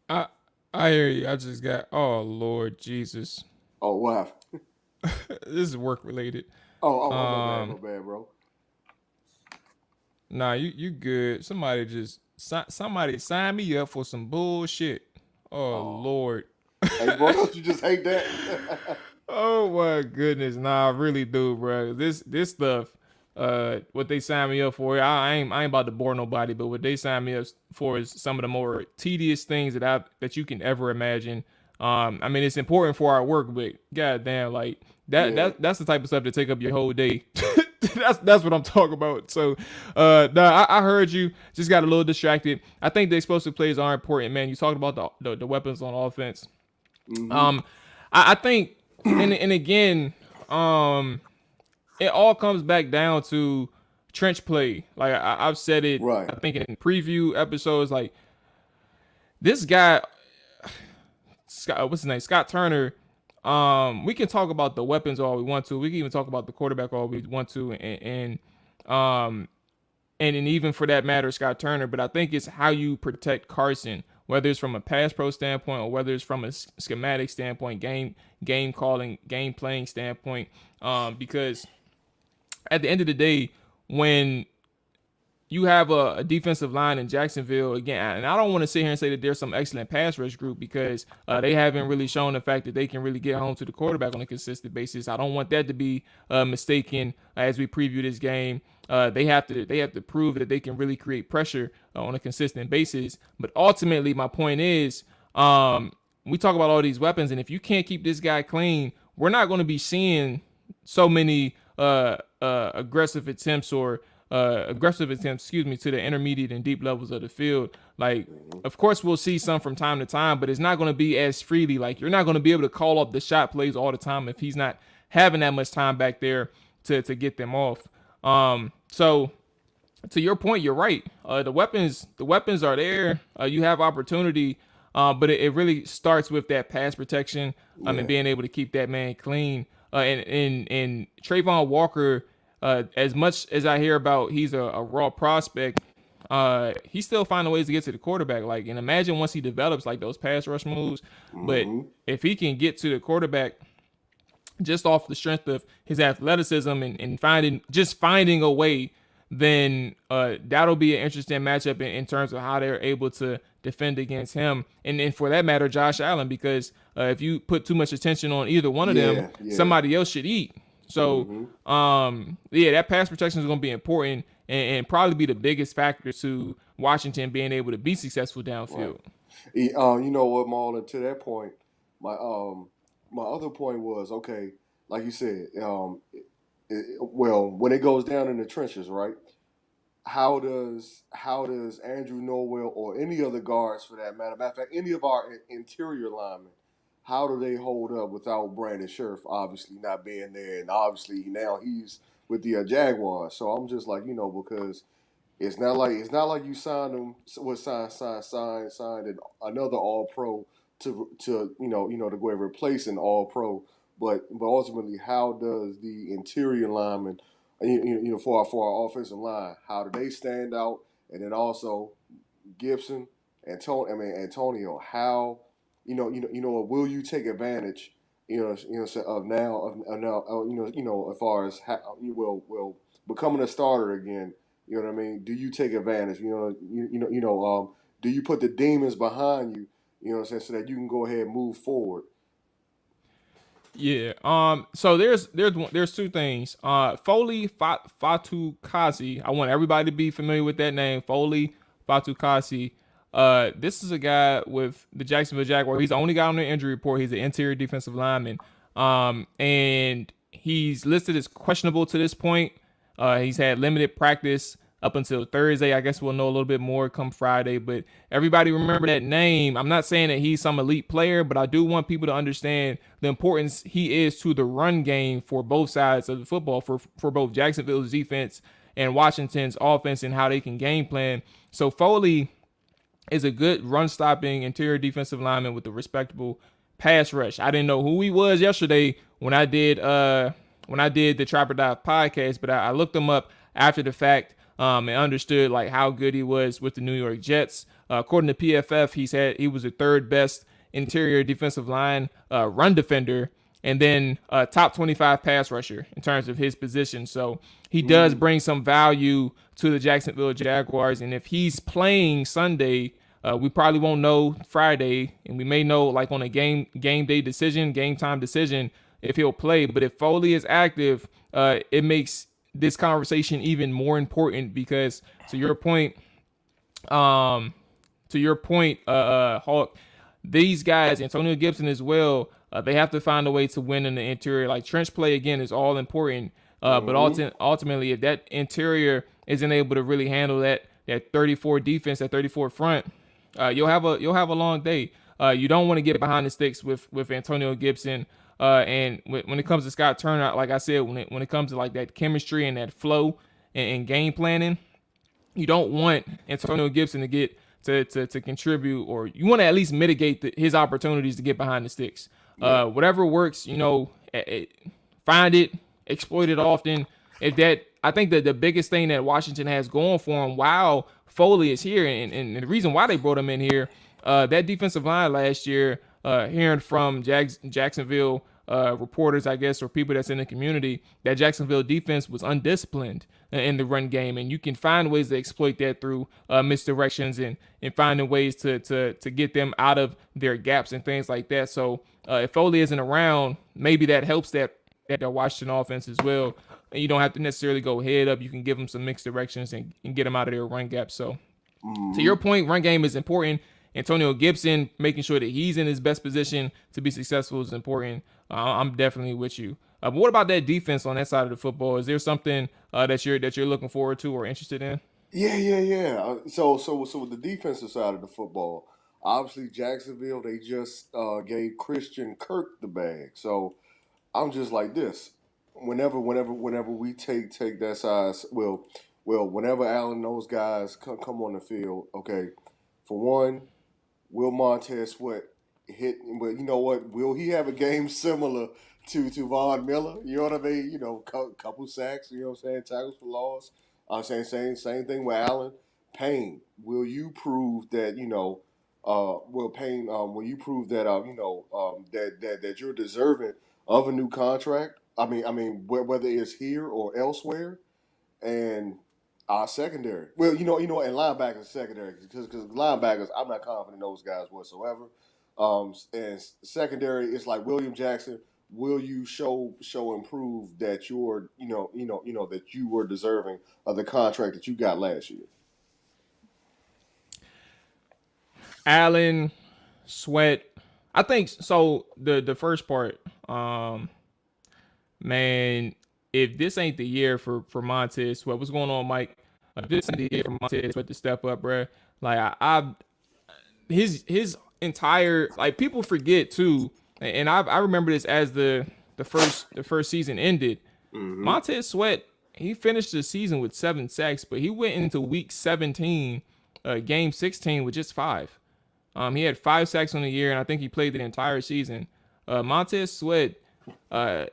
I hear you. I just got, oh Lord Jesus.
Oh, what happened?
This is work related.
My bad, bro.
Nah, you good. Somebody sign me up for some bullshit. Oh Lord.
Hey, bro, don't you just hate that?
Oh my goodness. Nah, I really do, bro. This stuff, what they signed me up for, I ain't about to bore nobody, but what they signed me up for is some of the more tedious things that you can ever imagine. I mean, it's important for our work, but goddamn, like That's the type of stuff that take up your whole day. That's what I'm talking about. So, I heard you. Just got a little distracted. I think the explosive plays are important, man. You talked about the weapons on offense.
Mm-hmm.
I think, and again, it all comes back down to trench play. Like I've said it,
Right.
I think in preview episodes, like this guy, Scott, what's his name? Scott Turner. We can talk about the weapons all we want to. We can even talk about the quarterback all we want to, and even for that matter, Scott Turner. But I think it's how you protect Carson, whether it's from a pass pro standpoint or whether it's from a schematic standpoint, game calling, game playing standpoint. Because at the end of the day, when you have a defensive line in Jacksonville, again, and I don't want to sit here and say that there's some excellent pass rush group because they haven't really shown the fact that they can really get home to the quarterback on a consistent basis. I don't want that to be mistaken as we preview this game. They have to prove that they can really create pressure on a consistent basis. But ultimately, my point is, we talk about all these weapons, and if you can't keep this guy clean, we're not going to be seeing so many aggressive attempts to the intermediate and deep levels of the field. Like, of course, we'll see some from time to time, but it's not going to be as freely. Like, you're not going to be able to call up the shot plays all the time if he's not having that much time back there to get them off. So to your point, you're right. The weapons are there. You have opportunity, but it really starts with that pass protection and being able to keep that man clean. And Trayvon Walker, as much as I hear about he's a raw prospect, he's still finding ways to get to the quarterback. Like, and imagine once he develops like those pass rush moves. But if he can get to the quarterback just off the strength of his athleticism and finding a way, then that'll be an interesting matchup in terms of how they're able to defend against him. And for that matter, Josh Allen, because if you put too much attention on either one of them, somebody else should eat. So, that pass protection is going to be important and probably be the biggest factor to Washington being able to be successful downfield.
Right. You know what, Marlon, to that point, my other point was, okay, like you said, when it goes down in the trenches, right? How does Andrew Norwell or any other guards, for that matter of fact, any of our interior linemen, how do they hold up without Brandon Scherf obviously not being there, and obviously now he's with the Jaguars? So I'm just like, because it's not like you signed him, signed another All Pro to go and replace an All Pro, but ultimately, how does the interior linemen, for our offensive line, how do they stand out? And then also Gibson and Antonio, how will you take advantage of now as far as how you will becoming a starter again? You know what I mean? Do you take advantage? Do you put the demons behind you? You know what I'm saying, so that you can go ahead and move forward.
Yeah. So there's two things. Foley Fatsukasi. I want everybody to be familiar with that name. Foley Fatsukasi. This is a guy with the Jacksonville Jaguars. He's the only guy on the injury report. He's an interior defensive lineman. And he's listed as questionable to this point. He's had limited practice up until Thursday. I guess we'll know a little bit more come Friday, but everybody remember that name. I'm not saying that he's some elite player, but I do want people to understand the importance he is to the run game for both sides of the football, for both Jacksonville's defense and Washington's offense, and how they can game plan. So Foley is a good run-stopping interior defensive lineman with a respectable pass rush. I didn't know who he was yesterday when I did the Trapper Dive podcast, but I looked him up after the fact and understood like how good he was with the New York Jets. According to PFF, he was the third best interior defensive line run defender, and then top 25 pass rusher in terms of his position. So he does bring some value to the Jacksonville Jaguars. And if he's playing Sunday, we probably won't know Friday, and we may know like on a game time decision if he'll play. But if Foley is active, it makes this conversation even more important, because to your point, Hawk, these guys, Antonio Gibson as well, They have to find a way to win in the interior. Like trench play again is all important, but ultimately, if that interior isn't able to really handle that 34 defense, that 34 front, you'll have a long day. You don't want to get behind the sticks with Antonio Gibson. And when it comes to Scott Turner, like I said, when it comes to like that chemistry and that flow and game planning, you don't want Antonio Gibson to get to contribute, or you want to at least mitigate his opportunities to get behind the sticks. Whatever works, find it, exploit it often. I think that the biggest thing that Washington has going for him while Foley is here, and the reason why they brought him in here, that defensive line last year, hearing from Jacksonville reporters, I guess, or people that's in the community, that Jacksonville defense was undisciplined in the run game, and you can find ways to exploit that through misdirections and finding ways to get them out of their gaps and things like that. So if Foley isn't around, maybe that helps that Washington offense as well. And you don't have to necessarily go head up. You can give them some mixed directions and get them out of their run gap. So to your point, run game is important. Antonio Gibson, making sure that he's in his best position to be successful is important. I'm definitely with you. But what about that defense on that side of the football? Is there something that you're looking forward to or interested in?
Yeah. So with the defensive side of the football, obviously Jacksonville, they just gave Christian Kirk the bag. So I'm just like this. Whenever we take that size, whenever Allen and those guys come on the field, okay, for one, will Montez Sweat hit? But you know what? Will he have a game similar to Von Miller? You know what I mean? Couple sacks. You know what I'm saying? Tackles for loss. I'm saying same thing with Allen. Payne, will you prove that will you prove that that you're deserving of a new contract? I mean, whether it's here or elsewhere, and our secondary. Well, and linebackers secondary because linebackers, I'm not confident in those guys whatsoever. And secondary, it's like William Jackson. Will you show and prove that that you were deserving of the contract that you got last year?
Allen, Sweat, I think so. The first part, man, if this ain't the year for Montez Sweat, what's going on, Mike? If this ain't the year for Montez Sweat to step up, bro. Like his entire, like, people forget too, and I remember this as the first season ended. Montez Sweat, he finished the season with 7 sacks, but he went into week 17, game 16 with just 5. He had 5 sacks on the year, and I think he played the entire season. Montez Sweat,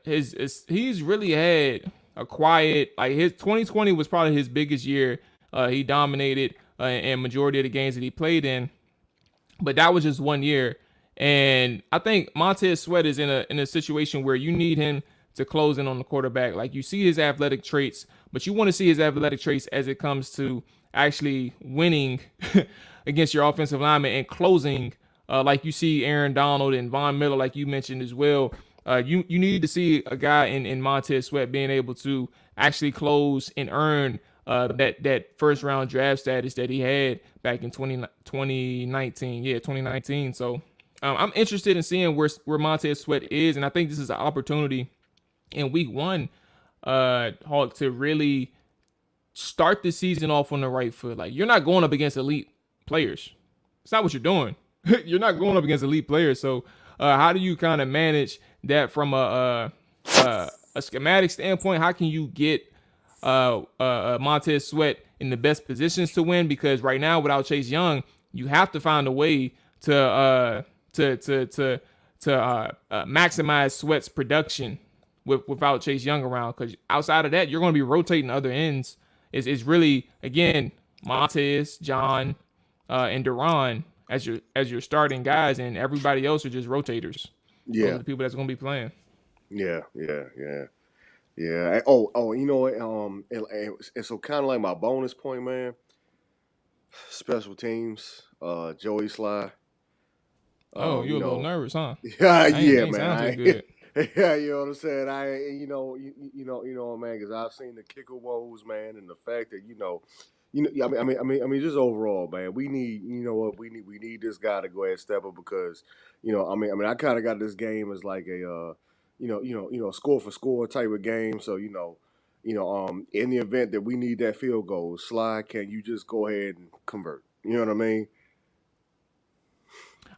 he's really had a quiet, like, his 2020 was probably his biggest year. He dominated in majority of the games that he played in, but that was just 1 year. And I think Montez Sweat is in a situation where you need him to close in on the quarterback. Like, you see his athletic traits, but you want to see his athletic traits as it comes to actually winning against your offensive lineman and closing, like you see Aaron Donald and Von Miller, like you mentioned as well. You need to see a guy in Montez Sweat being able to actually close and earn that first round draft status that he had back in 2019. Yeah, 2019. So I'm interested in seeing where Montez Sweat is, and I think this is an opportunity in week 1, Hawk, to really start the season off on the right foot. Like, you're not going up against elite players. It's not what you're doing. You're not going up against elite players. So how do you kind of manage that from a schematic standpoint? How can you get Montez Sweat in the best positions to win? Because right now, without Chase Young, you have to find a way to maximize Sweat's production without Chase Young around. Because outside of that, you're going to be rotating other ends. It's really, again, Montez, John, and Duran as your starting guys, and everybody else are just rotators.
Yeah,
those are the people that's going to be playing.
Yeah. Oh, you know what? And so kind of like my bonus point, man. Special teams, Joey Sly.
You're a little nervous, huh?
Yeah,
man.
Man.
Good.
Yeah, you know what I'm saying. You know, man, because I've seen the kicker woes, man, and the fact that just overall, man, we need, we need this guy to go ahead and step up because, I kind of got this game as like a, score for score type of game. So, in the event that we need that field goal, Sly, can you just go ahead and convert? You know what I mean?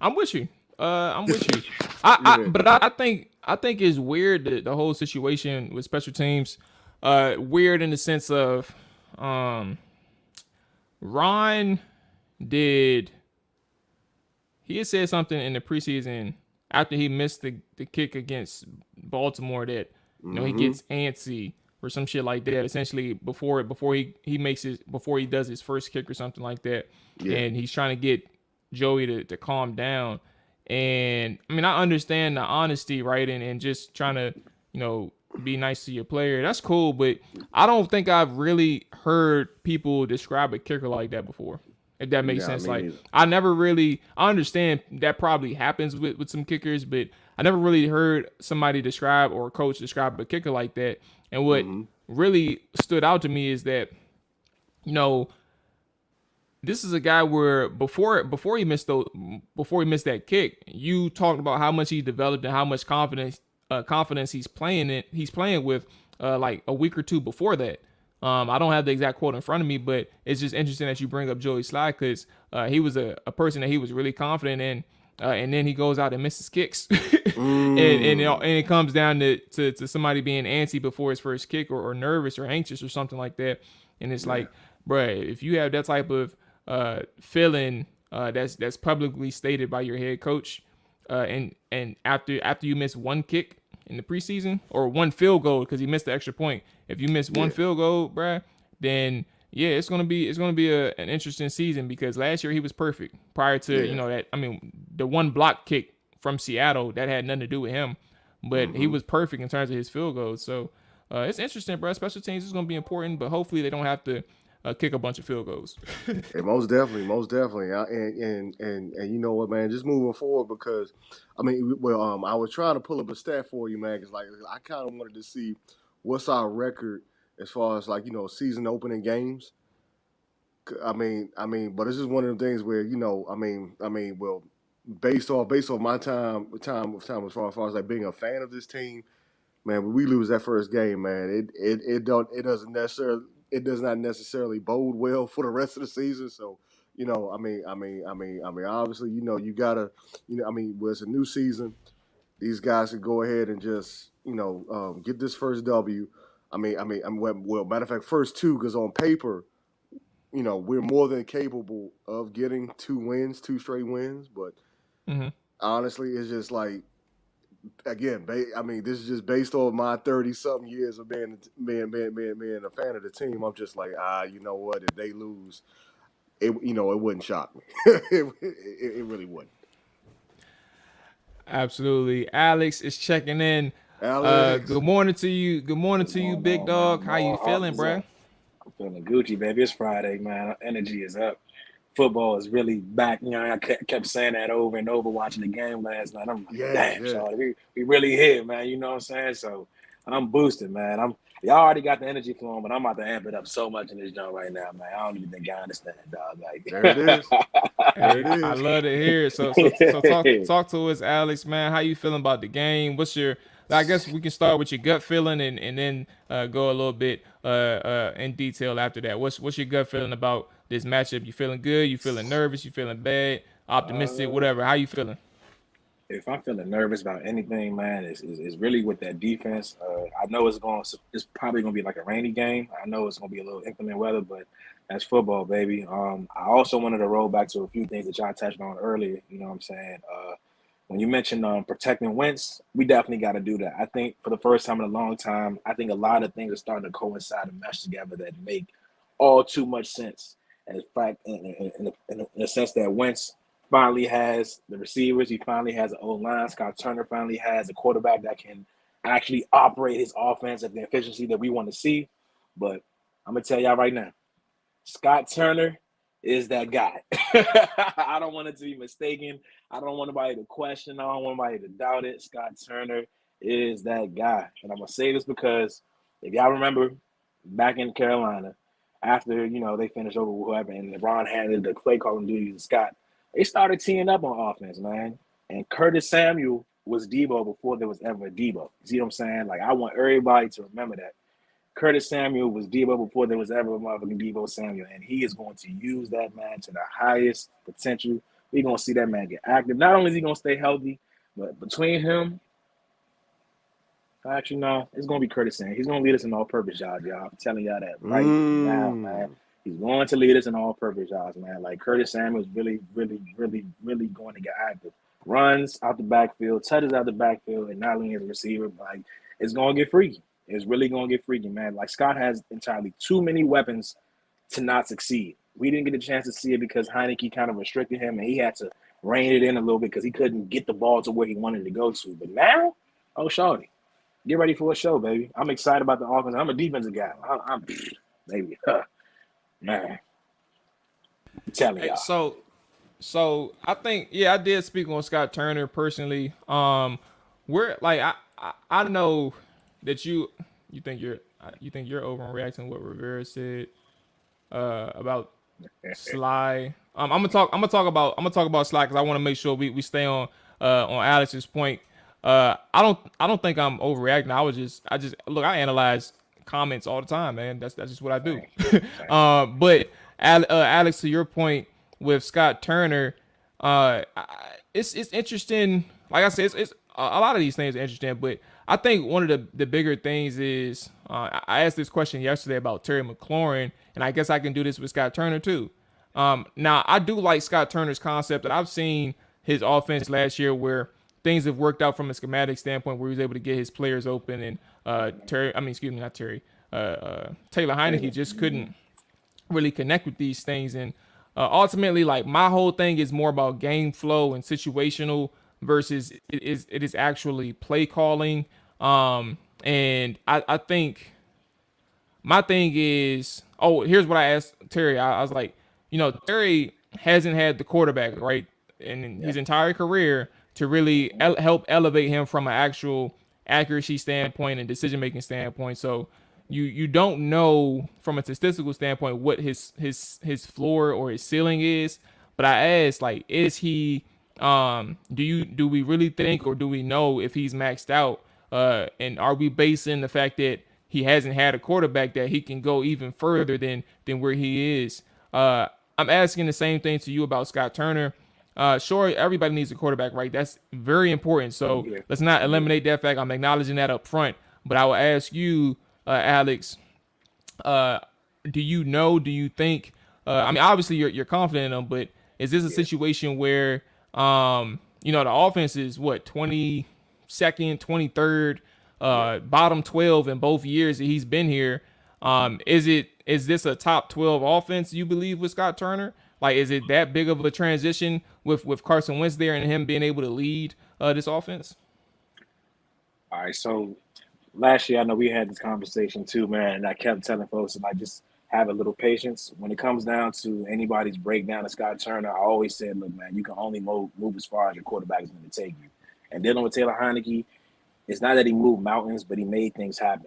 I'm with you. I'm with you.
Yeah.
But I think it's weird that the whole situation with special teams, weird in the sense of, Ron he had said something in the preseason after he missed the kick against Baltimore that he gets antsy or some shit like that. Essentially before he does his first kick or something like that, and he's trying to get Joey to calm down. And I mean, I understand the honesty, right, and just trying to be nice to your player. That's cool, but I don't think I've really heard people describe a kicker like that before. If that makes sense. Like
neither.
I understand that probably happens with some kickers, but I never really heard somebody describe or a coach describe a kicker like that. And what really stood out to me is that, this is a guy where before he missed that kick, you talked about how much he developed and how much confidence he's playing with like a week or two before that. I don't have the exact quote in front of me, but it's just interesting that you bring up Joey Sly because he was a person that he was really confident in, and then he goes out and misses kicks, and it comes down to somebody being antsy before his first kick or nervous or anxious or something like that. And it's like, bruh, if you have that type of feeling that's publicly stated by your head coach, and after you miss one kick in the preseason or one field goal because he missed the extra point, if you miss one field goal, bruh, then it's gonna be an interesting season because last year he was perfect prior to the one block kick from Seattle that had nothing to do with him, but he was perfect in terms of his field goals. So it's interesting, bro. Special teams is gonna be important, but hopefully they don't have to kick a bunch of field goals.
Hey, most definitely. And you know what, man? Just moving forward because, I was trying to pull up a stat for you, man, because like I kind of wanted to see what's our record as far as season opening games. But it's just one of them things where based off my time as far as like being a fan of this team, man, when we lose that first game, man, it does not necessarily bode well for the rest of the season. So, obviously, you gotta, well, it's a new season. These guys can go ahead and just, get this first W. Matter of fact, first two, because on paper, we're more than capable of getting two straight wins. But honestly, it's just like, again, this is just based on my 30-something years of being a fan of the team. I'm just like, you know what? If they lose, it wouldn't shock me. it really wouldn't.
Absolutely. Alex is checking in.
Alex.
Good morning to you. Good morning to you, big dog. How you feeling, bruh?
I'm feeling Gucci, baby. It's Friday, man. Our energy is up. Football is really back. I kept saying that over and over watching the game last night. I'm like, damn, Charlie, we really here, man. You know what I'm saying? So I'm boosted, man. Y'all already got the energy flowing, but I'm about to amp it up so much in this joint right now, man. I don't even think I understand, dog. Like,
there it is. There it is.
I love to hear it. So talk to us, Alex, man. How you feeling about the game? I guess we can start with your gut feeling and then go a little bit in detail after that. What's your gut feeling about this matchup? You feeling good? You feeling nervous? You feeling bad? Optimistic? Whatever. How you feeling?
If I'm feeling nervous about anything, man, it's really with that defense. I know it's probably gonna be like a rainy game. I know it's gonna be a little inclement weather, but that's football, baby. I also wanted to roll back to a few things that y'all touched on earlier. You know what I'm saying? When you mentioned protecting Wentz, we definitely got to do that. I think for the first time in a long time, I think a lot of things are starting to coincide and mesh together that make all too much sense. And in fact, in the sense that Wentz finally has the receivers, he finally has an O-line. Scott Turner finally has a quarterback that can actually operate his offense at the efficiency that we want to see. But I'm going to tell y'all right now, Scott Turner is that guy. I don't want it to be mistaken. I don't want anybody to question. I don't want anybody to doubt it. Scott Turner is that guy. And I'm going to say this because if y'all remember back in Carolina, after, they finished over with whoever and LeBron handed the play calling duties to Scott, they started teeing up on offense, man. And Curtis Samuel was Debo before there was ever a Debo. You see what I'm saying? Like, I want everybody to remember that. Curtis Samuel was Debo before there was ever a motherfucking Debo Samuel, and he is going to use that man to the highest potential. We're going to see that man get active. Not only is he going to stay healthy, but between him, actually, no, it's going to be Curtis Samuel. He's going to lead us in all-purpose jobs, y'all. I'm telling y'all that right now, man. He's going to lead us in all-purpose jobs, man. Like, Curtis Samuel is really, really, really, really going to get active. Runs out the backfield, touches out the backfield, and not only as a receiver, like, it's going to get freaky. It's really going to get freaky, man. Like, Scott has entirely too many weapons to not succeed. We didn't get a chance to see it because Heineke kind of restricted him, and he had to rein it in a little bit because he couldn't get the ball to where he wanted to go to. But now, oh, shorty, get ready for a show, baby. I'm excited about the offense. I'm a defensive guy. I'm maybe, man. I'm telling y'all.
So I think, I did speak on Scott Turner personally. We're like, I know that you think you're overreacting what Rivera said about Sly. I'm gonna talk about Sly because I want to make sure we stay on Alex's point. I don't think I'm overreacting. I just look. I analyze comments all the time, man. That's just what I do. But Alex, to your point with Scott Turner, it's interesting. Like I said, it's a lot of these things are interesting, but I think one of the bigger things is I asked this question yesterday about Terry McLaurin, and I guess I can do this with Scott Turner too. Now, I do like Scott Turner's concept that I've seen his offense last year where things have worked out from a schematic standpoint where he was able to get his players open, and Taylor Heineke just couldn't really connect with these things. And ultimately, like, my whole thing is more about game flow and situational versus it is actually play calling. And I think my thing is, here's what I asked Terry. I was like, Terry hasn't had the quarterback, right, in his entire career to really help elevate him from an actual accuracy standpoint and decision-making standpoint. So you don't know from a statistical standpoint what his floor or his ceiling is. But I asked, like, is he do we really think, or do we know if he's maxed out? And are we basing the fact that he hasn't had a quarterback that he can go even further than where he is? I'm asking the same thing to you about Scott Turner. Sure, everybody needs a quarterback, right? That's very important. So let's not eliminate that fact. I'm acknowledging that up front. But I will ask you, Alex, do you think, I mean, obviously you're confident in him, but is this a situation where, the offense is 22nd, 23rd, bottom 12 in both years that he's been here? Is this a top 12 offense, you believe, with Scott Turner? Like, is it that big of a transition with Carson Wentz there and him being able to lead this offense?
All right, so last year I know we had this conversation too, man, and I kept telling folks, like, just have a little patience. When it comes down to anybody's breakdown of Scott Turner, I always said, look, man, you can only move as far as your quarterback is going to take you. And dealing with Taylor Heineke, it's not that he moved mountains, but he made things happen.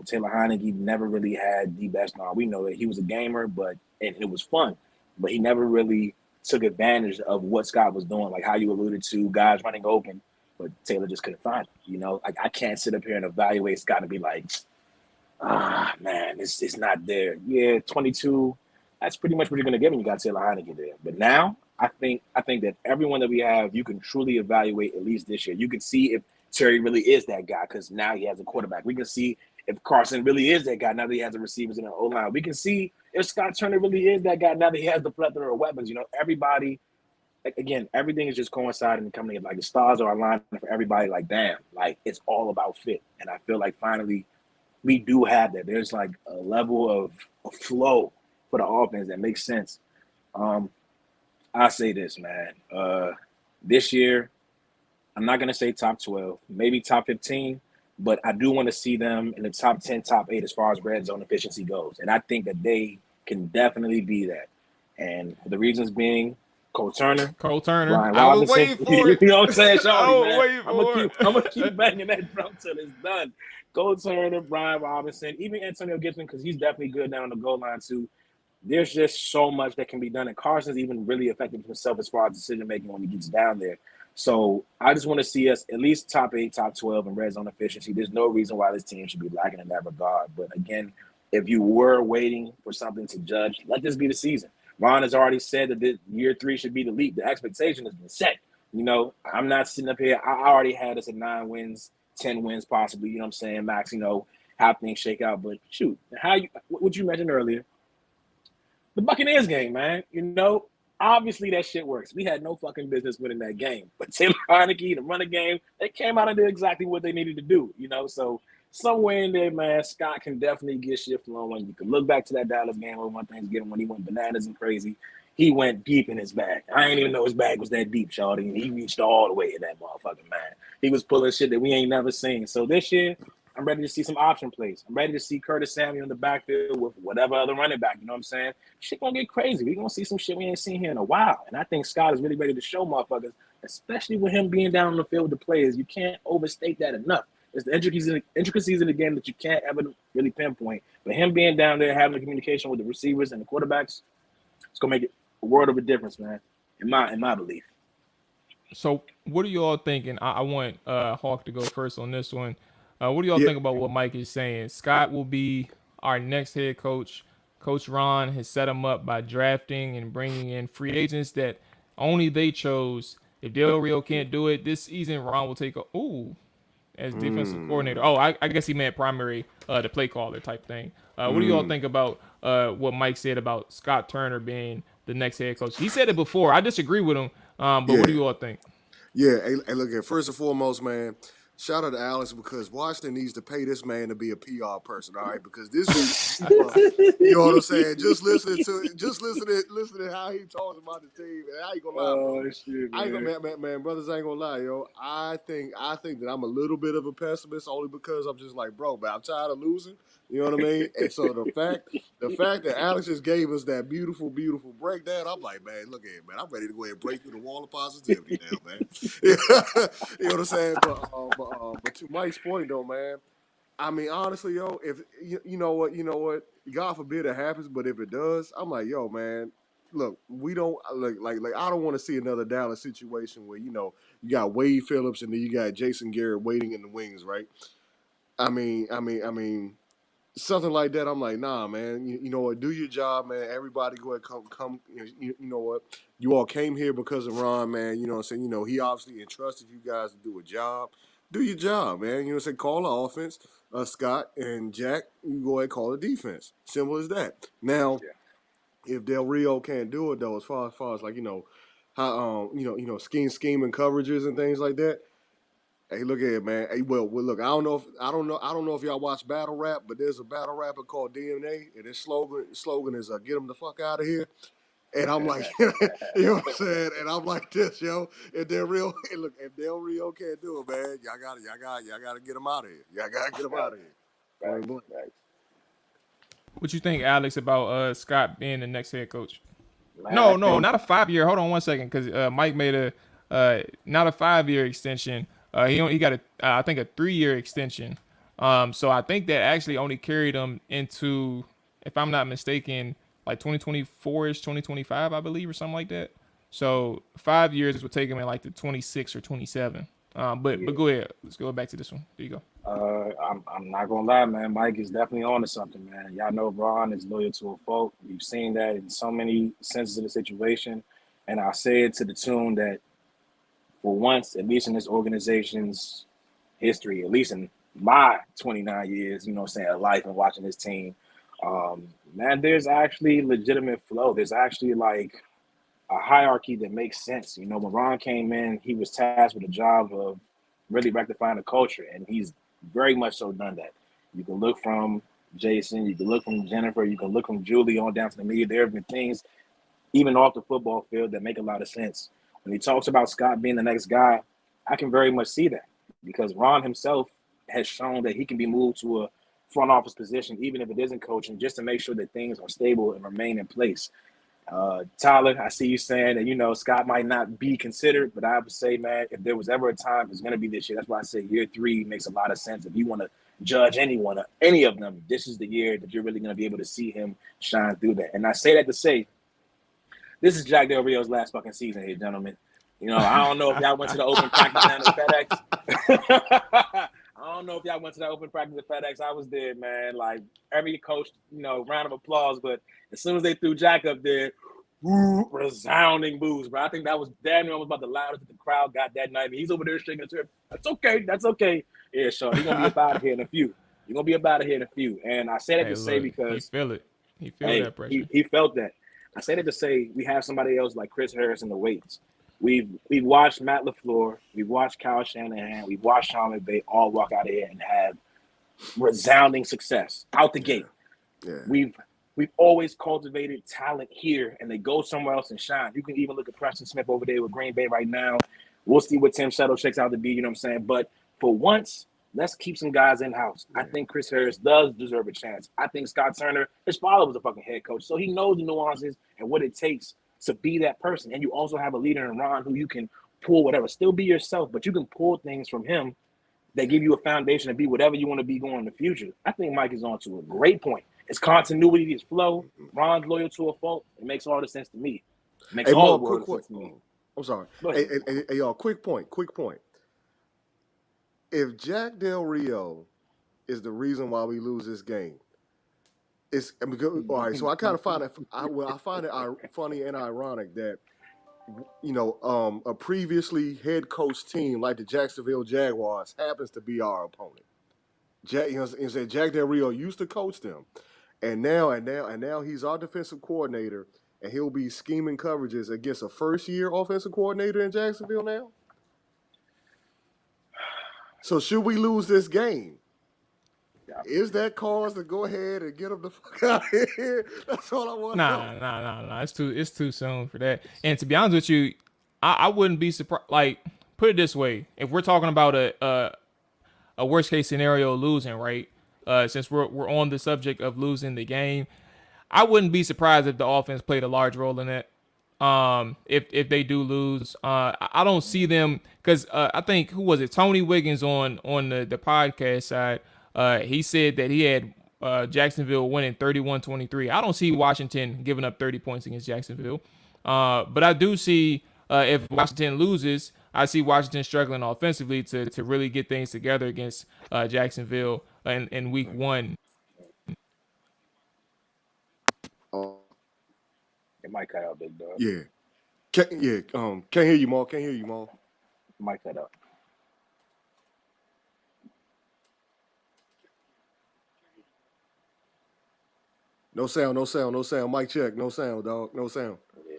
Taylor Heineke never really had the best arm. We know that he was a gamer, and it was fun, but he never really took advantage of what Scott was doing, like how you alluded to, guys running open, but Taylor just couldn't find him. I can't sit up here and evaluate Scott and be like, man, it's not there. Yeah, 22, that's pretty much what you're going to get when you got Taylor Heineke there. But now, I think that everyone that we have, you can truly evaluate at least this year. You can see if Terry really is that guy because now he has a quarterback. We can see if Carson really is that guy now that he has the receivers in the O-line. We can see if Scott Turner really is that guy now that he has the plethora of weapons. Everybody, again, everything is just coinciding and coming in. Like, the stars are aligned for everybody. Like, damn, like, it's all about fit. And I feel like finally we do have that. There's like a level of flow for the offense that makes sense. I say this, man. This year, I'm not going to say top 12, maybe top 15, but I do want to see them in the top 10, top 8 as far as red zone efficiency goes. And I think that they can definitely be that. And the reasons being Cole Turner.
Brian I was waiting for it.
You know what I'm saying, Shawty, man? I'm going to keep banging that drum till it's done. Cole Turner, Brian Robinson, even Antonio Gibson, because he's definitely good down on the goal line too. there's just so much that can be done. And Carson's even really affected himself as far as decision making when he gets down there. So I just want to see us at least top 8, top 12 in red zone efficiency. There's no reason why this team should be lacking in that regard. But again, if you were waiting for something to judge, let this be the season. Ron has already said that this year 3 should be the leap. The expectation has been set. You know, I'm not sitting up here. I already had us at 9 wins, 10 wins possibly. You know what I'm saying, Max? You know, how things shake out. But shoot, what you mentioned earlier, the Buccaneers game, man. You know, obviously that shit works. We had no fucking business winning that game. But Taylor Heineke, the running game, they came out and did exactly what they needed to do, you know? So somewhere in there, man, Scott can definitely get shit flowing. You can look back to that Dallas game over on Thanksgiving when he went bananas and crazy. He went deep in his bag. I didn't even know his bag was that deep, shawty. And he reached all the way in that motherfucking man. He was pulling shit that we ain't never seen. So this year, I'm ready to see some option plays. I'm ready to see Curtis Samuel in the backfield with whatever other running back. You know what I'm saying? Shit gonna get crazy. We're gonna see some shit we ain't seen here in a while. And I think Scott is really ready to show motherfuckers, especially with him being down on the field with the players. You can't overstate that enough. It's the intricacies in the game that you can't ever really pinpoint. But him being down there, having the communication with the receivers and the quarterbacks, it's gonna make it a world of a difference, man. In my belief.
So what are you all thinking? I want Hawk to go first on this one. What do y'all think about what Mike is saying? Scott will be our next head coach. Coach Ron has set him up by drafting and bringing in free agents that only they chose. If Del Rio can't do it this season, Ron will take as defensive coordinator. Oh, I guess he meant primary, the play caller type thing. What do you all think about what Mike said about Scott Turner being the next head coach? He said it before. I disagree with him, but what do you all think?
Yeah, hey, look at first and foremost, man. Shout out to Alex because Washington needs to pay this man to be a PR person, all right? Because this is, you know what I'm saying. Just listening how he talks about the team, and I ain't gonna lie, bro.
Shit,
I ain't gonna, man, brothers ain't gonna lie, yo. I think that I'm a little bit of a pessimist only because I'm just like, bro, but I'm tired of losing. You know what I mean? And so the fact that Alex just gave us that beautiful, beautiful breakdown, I'm like, man, look at it, man. I'm ready to go ahead and break through the wall of positivity now, man. You know what I'm saying? But to Mike's point, though, man, I mean, honestly, yo, if you know what, God forbid it happens, but if it does, I'm like, yo, man, look, we don't like I don't want to see another Dallas situation where, you know, you got Wade Phillips and then you got Jason Garrett waiting in the wings, right? I mean, something like that. I'm like, nah, man. You know what? Do your job, man. Everybody go ahead, come. You know what? You all came here because of Ron, man. You know what I'm saying? You know, he obviously entrusted you guys to do a job. Do your job, man. You know what I'm saying? Call the offense. Scott and Jack, you go ahead and call the defense. Simple as that. Now, if Del Rio can't do it though, as far as like, you know, how scheming coverages and things like that. Hey, look at it, man. Hey, well, look. I don't know if y'all watch battle rap, but there's a battle rapper called DNA, and his slogan is "Get them the fuck out of here." And I'm like, you know what I'm saying? And I'm like this, yo. If Del Rio, hey, look, if Del Rio can't do it, man, y'all gotta get him out of here. Y'all gotta get him out of here. Right.
What you think, Alex, about Scott being the next head coach? Man, no, not a 5-year. Hold on 1 second, because Mike made a not a 5-year extension. He got I think a 3-year extension. So I think that actually only carried him into, if I'm not mistaken, like 2024-ish, 2025, I believe, or something like that. So 5 years would take him in like the 26 or 27. But go ahead. Let's go back to this one. There you
go. I'm not gonna lie, man. Mike is definitely on to something, man. Y'all know Ron is loyal to a fault. We've seen that in so many senses of the situation. And I say it to the tune that for once, at least in this organization's history, at least in my 29 years, you know what I'm saying, of life and watching this team, man, there's actually legitimate flow. There's actually like a hierarchy that makes sense. You know, when Ron came in, he was tasked with the job of really rectifying the culture, and he's very much so done that. You can look from Jason, you can look from Jennifer, you can look from Julie on down to the media. There have been things, even off the football field, that make a lot of sense. When he talks about Scott being the next guy, I can very much see that, because Ron himself has shown that he can be moved to a front office position, even if it isn't coaching, just to make sure that things are stable and remain in place. Tyler, I see you saying that, you know, Scott might not be considered, but I would say, man, if there was ever a time, it's going to be this year. That's why I say year 3 makes a lot of sense. If you want to judge any of them. This is the year that you're really going to be able to see him shine through that. And I say that to say, this is Jack Del Rio's last fucking season here, gentlemen. You know, I don't know if y'all went to the open practice down at FedEx. I don't know if y'all went to that open practice at FedEx. I was there, man. Like, every coach, you know, round of applause. But as soon as they threw Jack up there, resounding boos, bro. I think that was damn near almost about the loudest that the crowd got that night. He's over there shaking his head. That's okay. That's okay. Yeah, Sean, he's going to be up out of here in a few. You're going to be up out of here in a few. And I say that to say because
he feel it. He feel that pressure.
He felt that. I say that to say we have somebody else like Chris Harris in the weights. We've watched Matt LaFleur, we've watched Kyle Shanahan, we've watched Sean McVay all walk out of here and have resounding success out the gate.
Yeah.
We've always cultivated talent here, and they go somewhere else and shine. You can even look at Preston Smith over there with Green Bay right now. We'll see what Tim Settle checks out to be, you know what I'm saying? But for once, let's keep some guys in-house. I think Chris Harris does deserve a chance. I think Scott Turner, his father was a fucking head coach, so he knows the nuances and what it takes to be that person. And you also have a leader in Ron who you can pull whatever. Still be yourself, but you can pull things from him that give you a foundation to be whatever you want to be going in the future. I think Mike is on to a great point. It's continuity, it's flow. Ron's loyal to a fault. It makes all the sense to me. It makes all the sense to me.
I'm sorry. Hey, y'all, quick point. If Jack Del Rio is the reason why we lose this game, all right. So I kind of find it. I find it funny and ironic that, you know, a previously head coach team like the Jacksonville Jaguars happens to be our opponent. Jack Del Rio used to coach them, and now he's our defensive coordinator, and he'll be scheming coverages against a first-year offensive coordinator in Jacksonville now. So should we lose this game? Is that cause to go ahead and get him the fuck out of here? That's all I want to know.
Nah. It's too soon for that. And to be honest with you, I wouldn't be surprised. Like, put it this way: if we're talking about a worst case scenario losing, right? Since we're on the subject of losing the game, I wouldn't be surprised if the offense played a large role in it. If they do lose, I don't see them because I think who was it? Tony Wiggins on the podcast side. He said that he had Jacksonville winning 31-23. I don't see Washington giving up 30 points against Jacksonville. But I do see if Washington loses, I see Washington struggling offensively to really get things together against Jacksonville in week 1.
It might cut out, big dog.
Yeah. Can't hear you, Maul.
Might cut out.
No sound. Mic check. No sound, dog. No sound.
Yeah.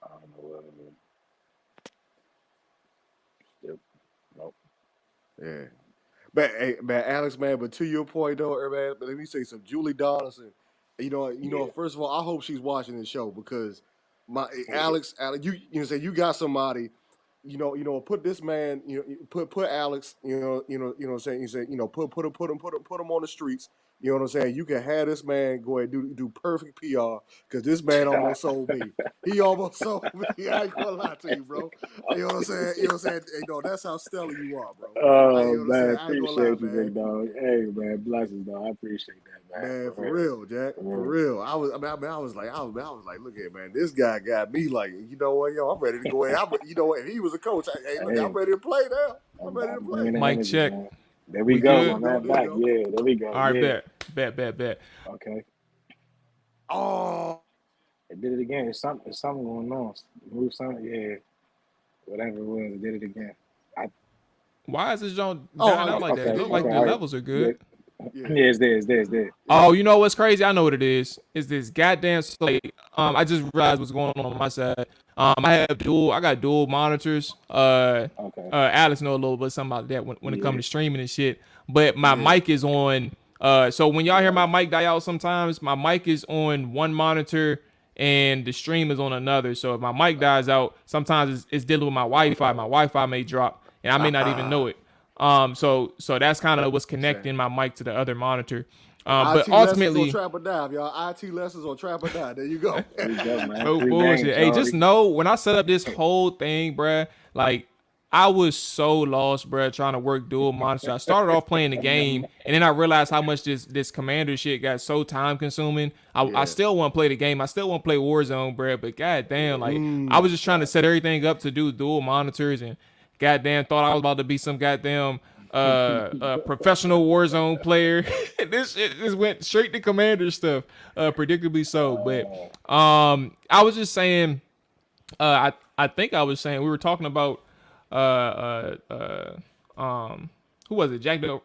I don't know what I mean. Still, nope.
Yeah. But Alex, man, but to your point though, man, let me say some Julie Donaldson. You know, first of all, I hope she's watching this show because Alex, you got somebody, put this man, put Alex, put him on the streets. You know what I'm saying? You can have this man go ahead and do perfect PR because this man almost sold me. He almost sold me. I ain't gonna lie to you, bro. You know what I'm saying? Hey, that's how stellar you are, bro.
Oh, man, appreciate you, big dog. Hey, man, blessings, dog. I appreciate that, man.
Man, for real, Jack. For real. I was like, look here, man. This guy got me like, you know what, yo, I'm ready to go ahead. You know what? If he was a coach, I'm ready to play now. I'm ready to play.
Mic check.
Man. There we go. Man, back. Yeah, there we go.
All right,
yeah.
bet.
Okay.
Oh,
it did it again. It's something going on. Move something. Yeah. Whatever it was, it did it again.
Why is this joint dying out like that? It look like the levels are good.
Yeah, it's there.
Oh, you know what's crazy? I know what it is. It's this goddamn slate. I just realized what's going on my side. I got dual monitors. Alex know a little bit something about that when it comes to streaming and shit. But my mic is on. So when y'all hear my mic die out sometimes, my mic is on one monitor and the stream is on another. So if my mic dies out, sometimes it's dealing with my Wi-Fi. My Wi-Fi may drop and I may not even know it. So that's kind of what's connecting my mic to the other monitor. But ultimately,
IT lessons on Trap or Dive, y'all. IT lessons on Trap or Dive. There you go.
No bullshit. Hey, just know when I set up this whole thing, bruh, like I was so lost, bro, trying to work dual monitor. I started off playing the game, and then I realized how much this commander shit got so time consuming. I still want to play the game. I still want to play Warzone, bro. But goddamn, like I was just trying to set everything up to do dual monitors, and goddamn thought I was about to be some goddamn professional Warzone player. This shit just went straight to commander stuff, predictably so. But I was just saying, I think I was saying we were talking about. Who was it? Jack Del.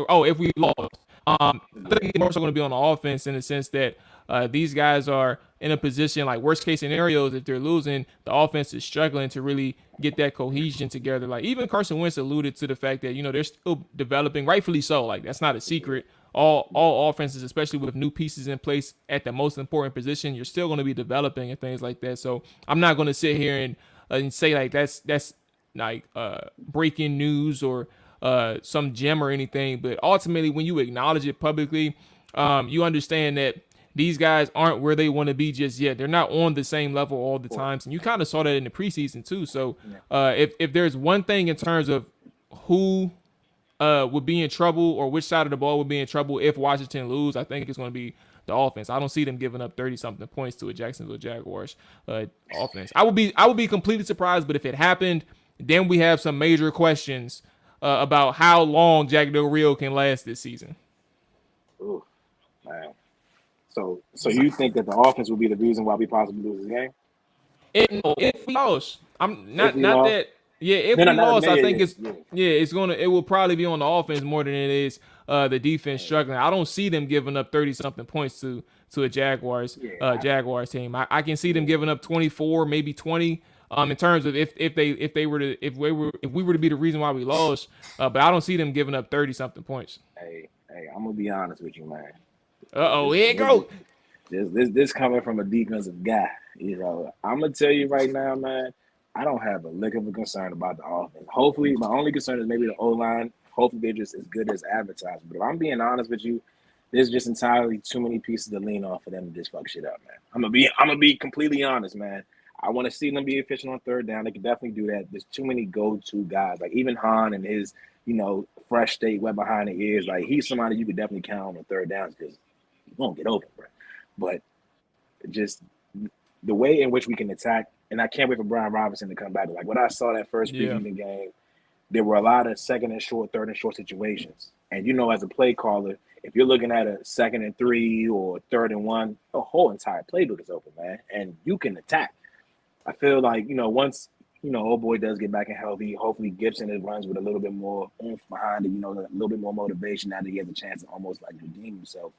Oh, if we lost, I think it's more so going to be on the offense in the sense that these guys are in a position like worst case scenarios. If they're losing, the offense is struggling to really get that cohesion together. Like even Carson Wentz alluded to the fact that they're still developing, rightfully so. Like that's not a secret. All offenses, especially with new pieces in place at the most important position, you're still going to be developing and things like that. So I'm not going to sit here and say like that's like breaking news or some gem or anything, but ultimately when you acknowledge it publicly, you understand that these guys aren't where they want to be just yet. They're not on the same level all the times, and you kind of saw that in the preseason too. So if there's one thing in terms of who would be in trouble or which side of the ball would be in trouble if Washington lose, I think it's going to be the offense. I don't see them giving up 30-something points to a Jacksonville Jaguars offense. I would be completely surprised, but if it happened, then we have some major questions about how long Jack Del Rio can last this season.
Ooh, man. So you think that the offense will be the reason why we possibly lose the game?
If we lost, I'm not that. Yeah, if we lost, I think it will probably be on the offense more than it is the defense struggling. I don't see them giving up 30-something points to a Jaguars team. I can see them giving up 24, maybe 20. In terms of if we were to be the reason why we lost, but I don't see them giving up 30-something points.
Hey, I'm gonna be honest with you, man.
Here it go.
This coming from a defensive guy. I'm gonna tell you right now, man. I don't have a lick of a concern about the offense. Hopefully, my only concern is maybe the O-line. Hopefully, they're just as good as advertised. But if I'm being honest with you, there's just entirely too many pieces to lean on for them to just fuck shit up, man. I'm gonna be completely honest, man. I want to see them be efficient on third down. They can definitely do that. There's too many go-to guys. Like even Han and his, fresh state wet behind the ears. Like he's somebody you could definitely count on third downs because he won't get open, bro. But just the way in which we can attack, and I can't wait for Brian Robinson to come back. Like when I saw that first preseason game, there were a lot of second and short, third and short situations. And as a play caller, if you're looking at a 2nd and 3 or 3rd and 1, the whole entire playbook is open, man, and you can attack. I feel like, once, old boy does get back and healthy, hopefully Gibson runs with a little bit more oomph behind it, a little bit more motivation now that he has a chance to almost like redeem himself.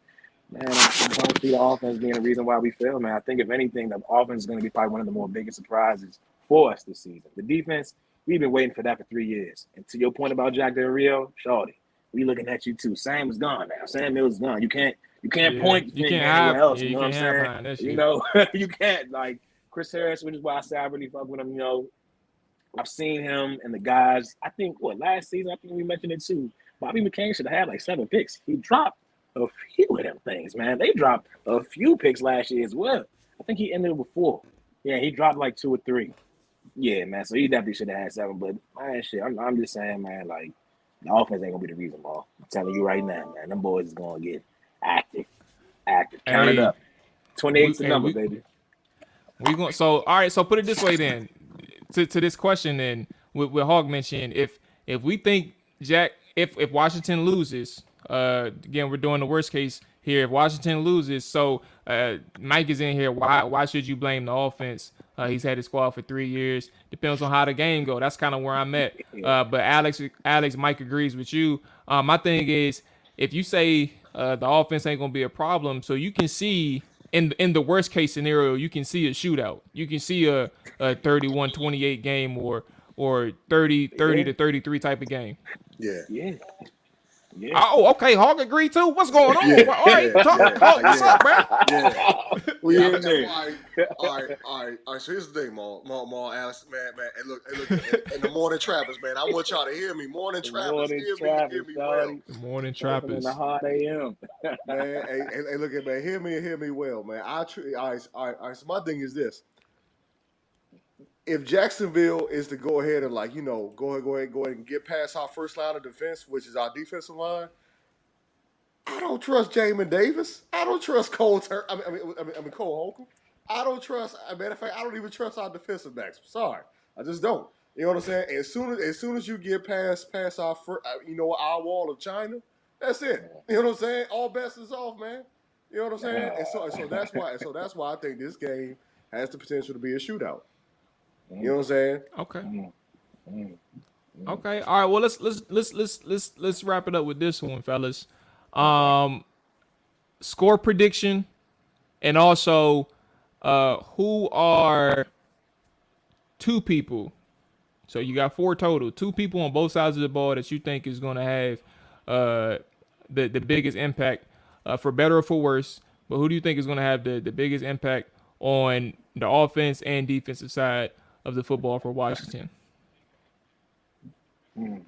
Man, I don't see the offense being the reason why we fail, man. I think if anything, the offense is going to be probably one of the more biggest surprises for us this season. The defense, we've been waiting for that for 3 years. And to your point about Jack Del Rio, shorty, we looking at you too. Sam is gone now. Sam Mills is gone. You can't point
you
can't
anywhere
else.
Yeah,
you know what I'm saying? You can't like Chris Harris, which is why I say I really fuck with him. I've seen him and the guys. I think last season, I think we mentioned it too. Bobby McCain should have had like 7 picks. He dropped a few of them things, man. They dropped a few picks last year as well. I think he ended with 4. Yeah, he dropped like 2 or 3. Yeah, man. So he definitely should have had 7. But man, shit, I'm just saying, man, like the offense ain't gonna be the reason, ball. I'm telling you right now, man. Them boys is gonna get active. Count it up. 28's the number, baby.
We going all right. So put it this way then, to this question then, with Hawk mentioned, if we think if Washington loses, again we're doing the worst case here. If Washington loses, so Mike is in here. Why should you blame the offense? He's had his squad for 3 years. Depends on how the game go. That's kind of where I'm at. But Alex, Mike agrees with you. My thing is, if you say the offense ain't gonna be a problem, so you can see. In the worst case scenario, you can see a shootout. You can see a 31-28 game or 30 to 33 type of game.
Yeah.
Oh, okay. Hawk agreed too. What's going on? All right, Hawk, what's up, man?
Yeah. Well, all right. So here's the thing, Maul, Alex, man. And look, and the morning trappers, man. I want y'all to hear me. Morning trappers, hear me well.
Morning trappers.
In the hard AM.
Man, hey, look at man. Hear me well, man. All right. So my thing is this. if Jacksonville is to go ahead and go ahead and get past our first line of defense, which is our defensive line, I don't trust Jamin Davis. I don't trust Cole Holcomb. I don't trust. As a matter of fact, I don't even trust our defensive backs. Sorry, I just don't. You know what I'm saying? As soon as you get past our our wall of China, that's it. You know what I'm saying? All bets is off, man. You know what I'm saying? And so that's why I think this game has the potential to be a shootout. You know what I'm saying?
Okay. Okay. All right. Well, let's wrap it up with this one, fellas. Score prediction, and also, who are two people? So you got 4 total. 2 people on both sides of the ball that you think is going to have the biggest impact, for better or for worse. But who do you think is going to have the biggest impact on the offense and defensive side of the football for Washington?
You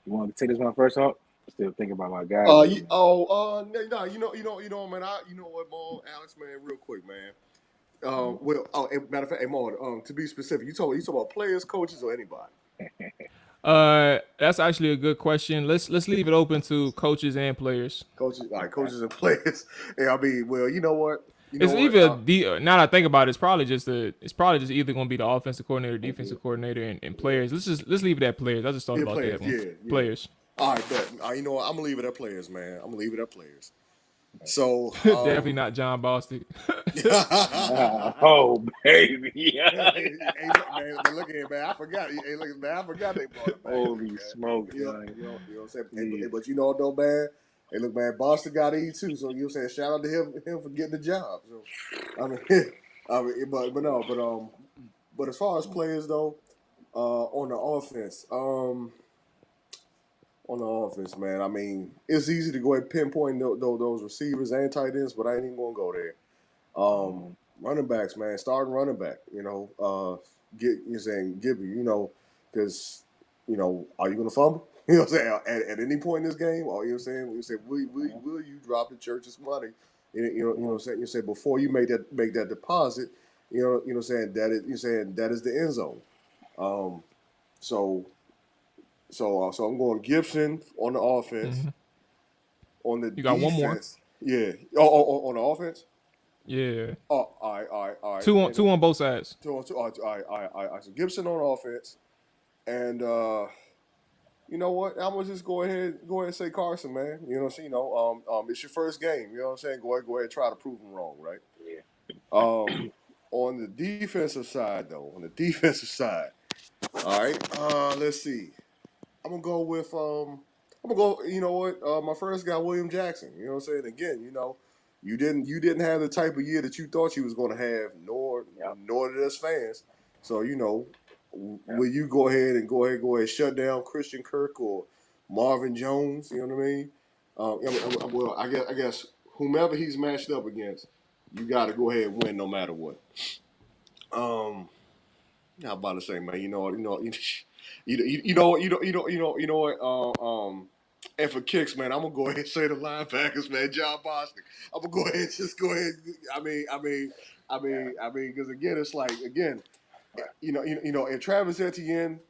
want to take this one first off? Still thinking about my guy.
No, you know, man. You know what, Mo, Alex, man, real quick, man. Matter of fact, hey, Mo, to be specific, you talk about players, coaches, or anybody?
That's actually a good question. Let's leave it open to coaches and players.
Coaches and players. Yeah, I mean, well, you know what?
It's either now that I think about it, it's probably just either going to be the offensive coordinator, defensive coordinator, and players. Let's leave it at players. I just thought about
players,
that one.
Yeah.
Players.
All right, but you know what? I'm gonna leave it at players, man. I'm gonna leave it at players. So
definitely not John Bostic.
Oh baby, yeah.
Hey, look here, man. I forgot. Hey, look, man. I forgot they bought it, man.
Holy smokes,
you know what I'm saying? Yeah. But you know though, man. Hey, look, man. Boston got to eat too. So you know what I'm saying? Shout out to him for getting the job. So but as far as players though, on the offense, man, I mean, it's easy to go ahead and pinpoint those receivers and tight ends, but I ain't even gonna go there. Running backs, man, starting running back, Gibby, because, are you gonna fumble? You know what I'm saying? At any point in this game, or you know what I'm saying? You say, will you drop the church's money? You know what I'm saying? You say before you make that deposit, you know what I'm saying, that is the end zone. So I'm going Gibson on the offense.
Mm-hmm.
On the
you got
defense,
one more.
Yeah. On the offense.
Yeah.
Oh, all right.
Two on both sides.
Two. All right. So Gibson on offense, and you know what? I'm gonna just go ahead and say Carson, man. You know, so, it's your first game. You know what I'm saying? Go ahead and try to prove him wrong, right?
Yeah.
On the defensive side, though, all right. Let's see. I'm gonna go with you know what? My first guy, William Jackson. You know what I'm saying? Again, you didn't have the type of year that you thought you was gonna have, nor did us fans. So, will you go ahead and shut down Christian Kirk or Marvin Jones? You know what I mean? Well, I guess whomever he's matched up against, you got to go ahead and win no matter what. I'm about to say, man, and for kicks, man, I'm gonna go ahead and say the linebackers, man, John Bostic. I'm gonna go ahead and just go ahead. I mean, because again, it's like if Travis Etienne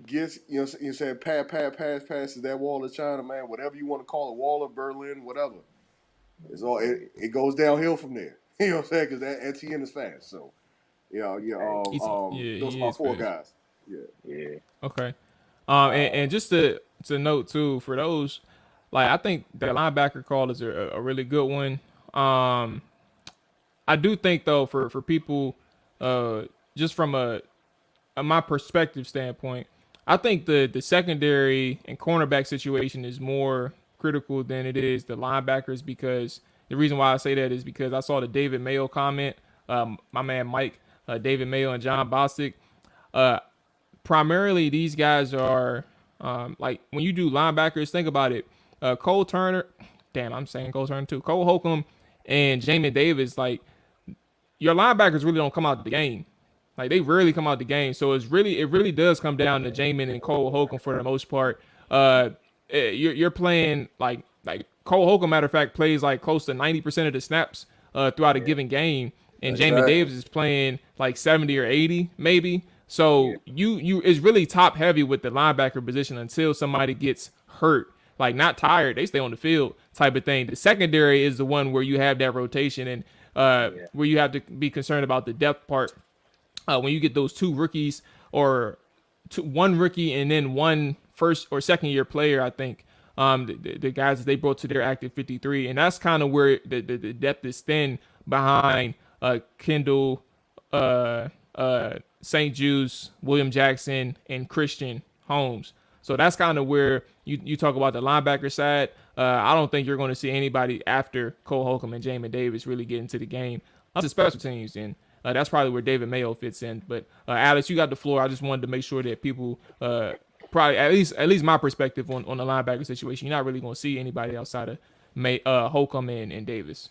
gets, you said pass to that wall of China, man, whatever you want to call it, wall of Berlin, whatever. It's all it goes downhill from there. You know what I'm saying? Because that Etienne is fast, so. Those are my 4 guys. Yeah.
Okay. And just to note too, for those, like, I think the linebacker call is a really good one. I do think though, for people, just from my perspective standpoint, I think the secondary and cornerback situation is more critical than it is the linebackers, because the reason why I say that is because I saw the David Mayo comment, my man Mike. David Mayo and John Bostic. Primarily, these guys are like, when you do linebackers, think about it. Cole Turner, I'm saying Cole Turner too. Cole Holcomb and Jamin Davis, like, your linebackers really don't come out the game. Like, they rarely come out the game. So it really does come down to Jamin and Cole Holcomb for the most part. You're playing like Cole Holcomb, matter of fact, plays like close to 90% of the snaps throughout a given game. and Jamin
Exactly.
Davis is playing like 70 or 80 maybe. So
Yeah.
you it's really top heavy with the linebacker position until somebody gets hurt, like not tired, they stay on the field type of thing. The secondary is the one where you have that rotation and
Yeah.
where you have to be concerned about the depth part. When you get those two rookies or one rookie and then one first or second year player, I think the guys that they brought to their active 53, and that's kind of where the depth is thin behind Kendall, St. Jude's, William Jackson, and Christian Holmes. So that's kind of where you talk about the linebacker side. I don't think you're going to see anybody after Cole Holcomb and Jamin Davis really get into the game. Unless the special teams in. That's probably where David Mayo fits in. But Alex, you got the floor. I just wanted to make sure that people probably at least my perspective on the linebacker situation. You're not really going to see anybody outside of Holcomb and Davis.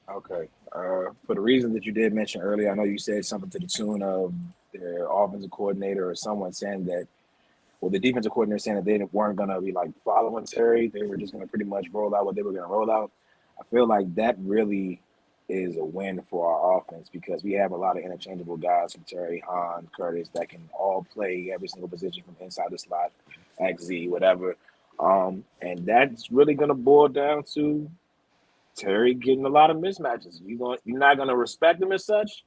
Okay. For the reason that you did mention earlier, I know you said something to the tune of their offensive coordinator or someone saying that, well, the defensive coordinator saying that they weren't going to be like following Terry. They were just going to pretty much roll out what they were going to roll out. I feel like that really is a win for our offense because we have a lot of interchangeable guys from Terry, Hahn, Curtis that can all play every single position from inside the slot, XZ, whatever. And that's really going to boil down to Terry getting a lot of mismatches. You're not gonna respect him as such.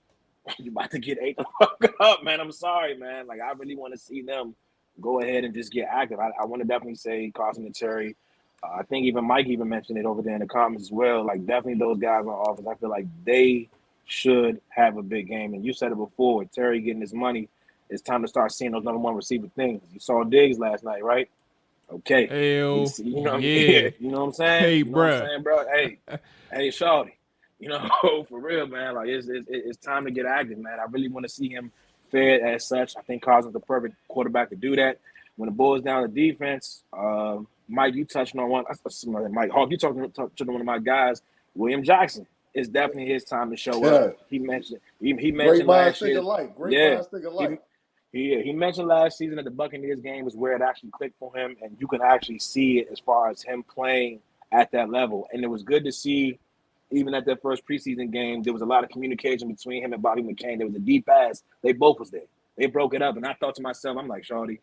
You about to get ate the fuck up, man. I'm sorry, man. Like I really want to see them go ahead and just get active. I want to definitely say Carson and Terry. I think even Mike even mentioned it over there in the comments as well. Like definitely those guys on offense. I feel like they should have a big game. And you said it before. With Terry getting his money, it's time to start seeing those number one receiver things. You saw Diggs last night, right? Okay.
Hell
You know,
yeah.
you know what I'm saying?
Hey,
you know what I'm
bruh.
saying, bro? Hey, shawty. You know, for real, man. Like it's time to get active, man. I really want to see him fed as such. I think Carson's the perfect quarterback to do that. When it boils down to defense, Mike, you touched on one. Mike Hawk, you touched on one of my guys, William Jackson. It's definitely his time to show up.
Yeah.
He mentioned
Great minds
last
think
year.
alike. Great
Yeah.
minds think alike.
He mentioned last season that the Buccaneers game is where it actually clicked for him, and you can actually see it as far as him playing at that level. And it was good to see, even at that first preseason game, there was a lot of communication between him and Bobby McCain. There was a deep pass. They both was there. They broke it up, and I thought to myself, I'm like, shawty,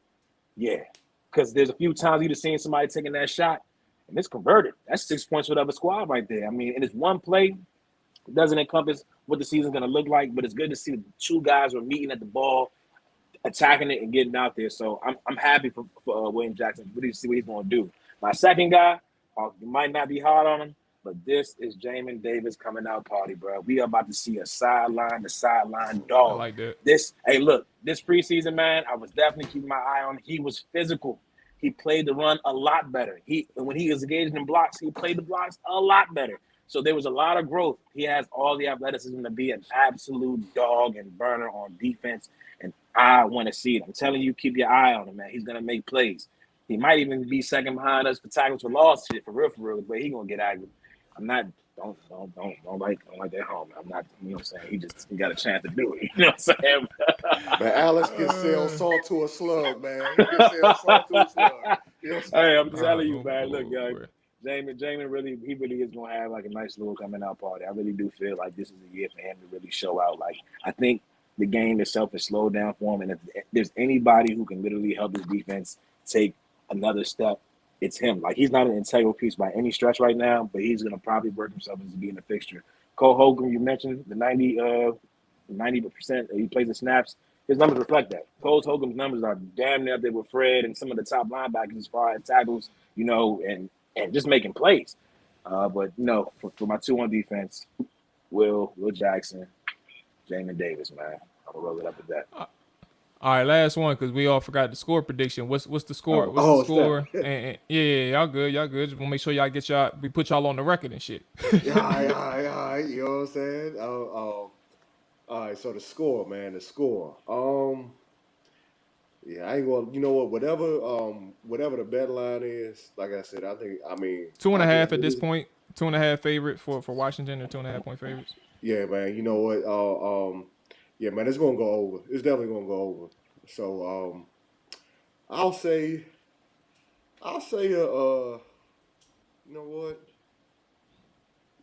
yeah. Because there's a few times you'd have seen somebody taking that shot, and it's converted. That's 6 points for the other squad right there. I mean, and it's one play. It doesn't encompass what the season's going to look like, but it's good to see the two guys were meeting at the ball, attacking it and getting out there. So I'm happy for William Jackson. Really see what he's going to do. My second guy, you might not be hard on him, but this is Jamin Davis coming out party, bro. We are about to see a sideline to sideline dog.
I like that.
This preseason, man, I was definitely keeping my eye on him. He was physical. He played the run a lot better. When he was engaged in blocks, he played the blocks a lot better. So there was a lot of growth. He has all the athleticism to be an absolute dog and burner on defense. And I want to see it. I'm telling you, keep your eye on him, man. He's gonna make plays. He might even be second behind us for tackles for loss shit for real. But he gonna get active. I'm not. Don't like that home. I'm not. You know what I'm saying? He got a chance to do it. You know what I'm saying?
Man, Alex can sell salt to a slug, man. He can sell salt to a slug. You know what I'm saying?
Hey, I'm telling you, man. Look, guys.
Boy.
Jamin really is gonna have like a nice little coming out party. I really do feel like this is a year for him to really show out. Like I think the game itself is slowed down for him, and if there's anybody who can literally help his defense take another step, it's him. Like he's not an integral piece by any stretch right now, but he's gonna probably work himself into being a fixture. Cole Holcomb, you mentioned the 90% he plays the snaps. His numbers reflect that. Cole Holcomb's numbers are damn near up there with Fred and some of the top linebackers as far as tackles, you know, and just making plays. But no, for my 2-1 defense, Will Jackson, Jamin Davis, man. I'm gonna roll it up with that.
All right, last one because we all forgot the score prediction. What's the score?
Oh,
What's the score? And y'all good. Just want to make sure y'all we put y'all on the record and shit.
Yeah, all right. You know what I'm saying? All right, so the score, man. The score. Yeah, I ain't gonna. You know what? Whatever the bet line is, like I said, I mean
2.5 at this point. 2.5 favorite for Washington or 2.5 point favorites.
Yeah, man. You know what? Yeah, man. It's gonna go over. It's definitely gonna go over. So, I'll say. You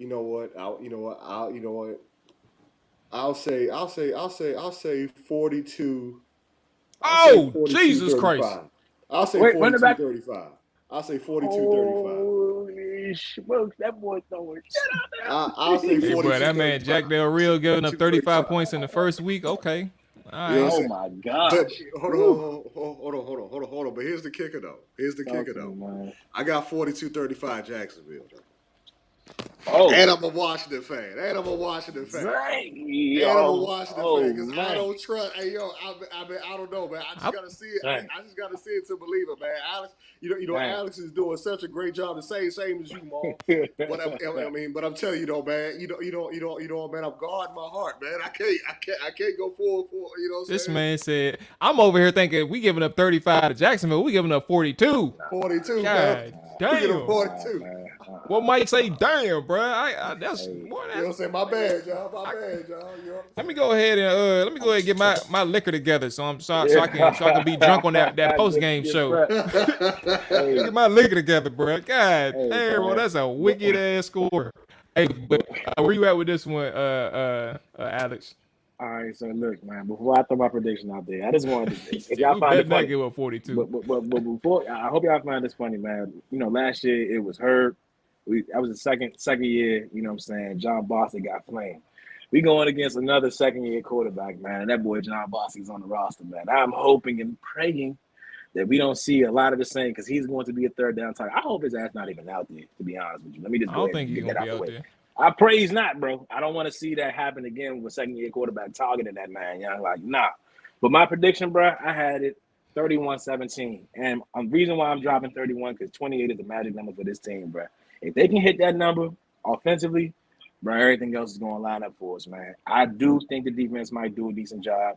know what? I'll say 42. I'll say
Oh,
42
Jesus Christ.
35. I'll say
Wait, run it
42
back.
35. I'll say 42 35.
Holy smokes, that boy throwing shit out
I'll say
Hey, bro,
42
that man
35.
Jack Del Rio giving up 35 points in the first week. Okay. All
You know what I'm
right.
Oh
saying?
my
But
gosh.
hold on. But here's the kicker though.
Talk to me, man.
I got 42-35 Jacksonville.
Oh,
And I'm a Washington fan.
dang.
And I'm a Washington fan
Oh,
because I
man.
don't trust. Hey yo, I don't know, man. I just gotta see it.
Dang.
I just gotta see it to believe it, man. Alex,
Dang.
Alex is doing such a great job. The same as you, Mom. But but I'm telling you though, man. Man. I'm guarding my heart, man. I can't go forward for. You know what I'm
This
saying?
man said, I'm over here thinking we giving up 35 to Jacksonville. We giving up 42.
42,
God
man. We get a
damn.
42.
What Mike say? Damn, bro. That's
Hey.
boy.
You know what I'm
That's,
saying? My bad, y'all. My bad, y'all. You know what I'm
let me go ahead and get my liquor together so I can be drunk on that post game show.
saying?
Get my liquor together, bro. God
Hey,
damn, bro.
man.
That's a wicked ass score. Hey, but where you at with this one, Alex?
All right, so look, man. Before I throw my prediction out there, I just wanted to, if y'all
We
find
better
it
not
funny,
give up 42.
but before, I hope y'all find this funny, man. You know, last year it was Herb. That was the second year. You know what I'm saying? John Boston got flamed. We going against another second year quarterback, man. And that boy John Boston's on the roster, man. I'm hoping and praying that we don't see a lot of the same because he's going to be a third down target. I hope his ass not even out there, to be honest with you. Let me just
I
go
don't
ahead
think
and
he's
get
gonna
that
be
out the
out
way.
there.
I pray he's not, bro. I don't want to see that happen again with second year quarterback targeting that man. You know, like, nah. But my prediction, bro, I had it 31-17. And the reason why I'm dropping 31 because 28 is the magic number for this team, bro. If they can hit that number offensively, bro, everything else is going to line up for us, man. I do think the defense might do a decent job.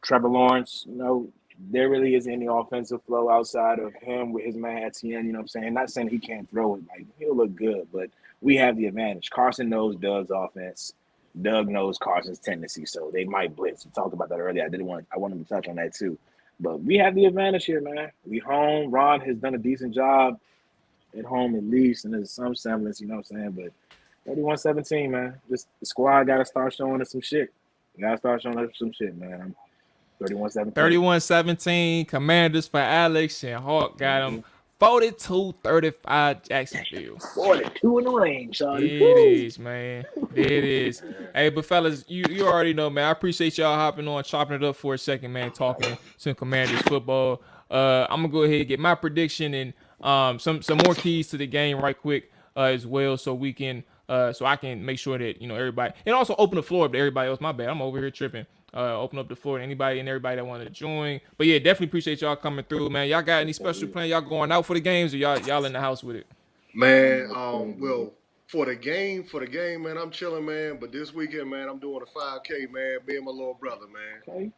Trevor Lawrence, you know, there really isn't any offensive flow outside of him with his man Etienne, you know what I'm saying? Not saying he can't throw it. Like, he'll look good, but we have the advantage. Carson knows Doug's offense. Doug knows Carson's tendency, so they might blitz. We talked about that earlier. I wanted to touch on that too. But we have the advantage here, man. We home. Ron has done a decent job at home at least, and there's some semblance, you know what I'm saying? But 31-17, man. Just the squad got to start showing us some shit. Got to start showing us some shit, man. I'm 31-17.
31-17. Commanders for Alex and Hawk got him 42-35 Jacksonville.
42 in the range,
It
Shawty.
is, man. It is. Hey, but fellas, you already know, man. I appreciate y'all hopping on, chopping it up for a second, man, talking some Commanders football. I'm gonna go ahead and get my prediction and some more keys to the game right quick as well, so we can so I can make sure that everybody, and also open the floor up to everybody else. My bad, I'm over here tripping. Open up the floor to anybody and everybody that want to join. But yeah, definitely appreciate y'all coming through, man. Y'all got any special plan? Y'all going out for the games, or y'all in the house with it?
Man, well, for the game, man, I'm chilling, man. But this weekend, man, I'm doing a 5K, man. Me and my little brother, man.
Okay.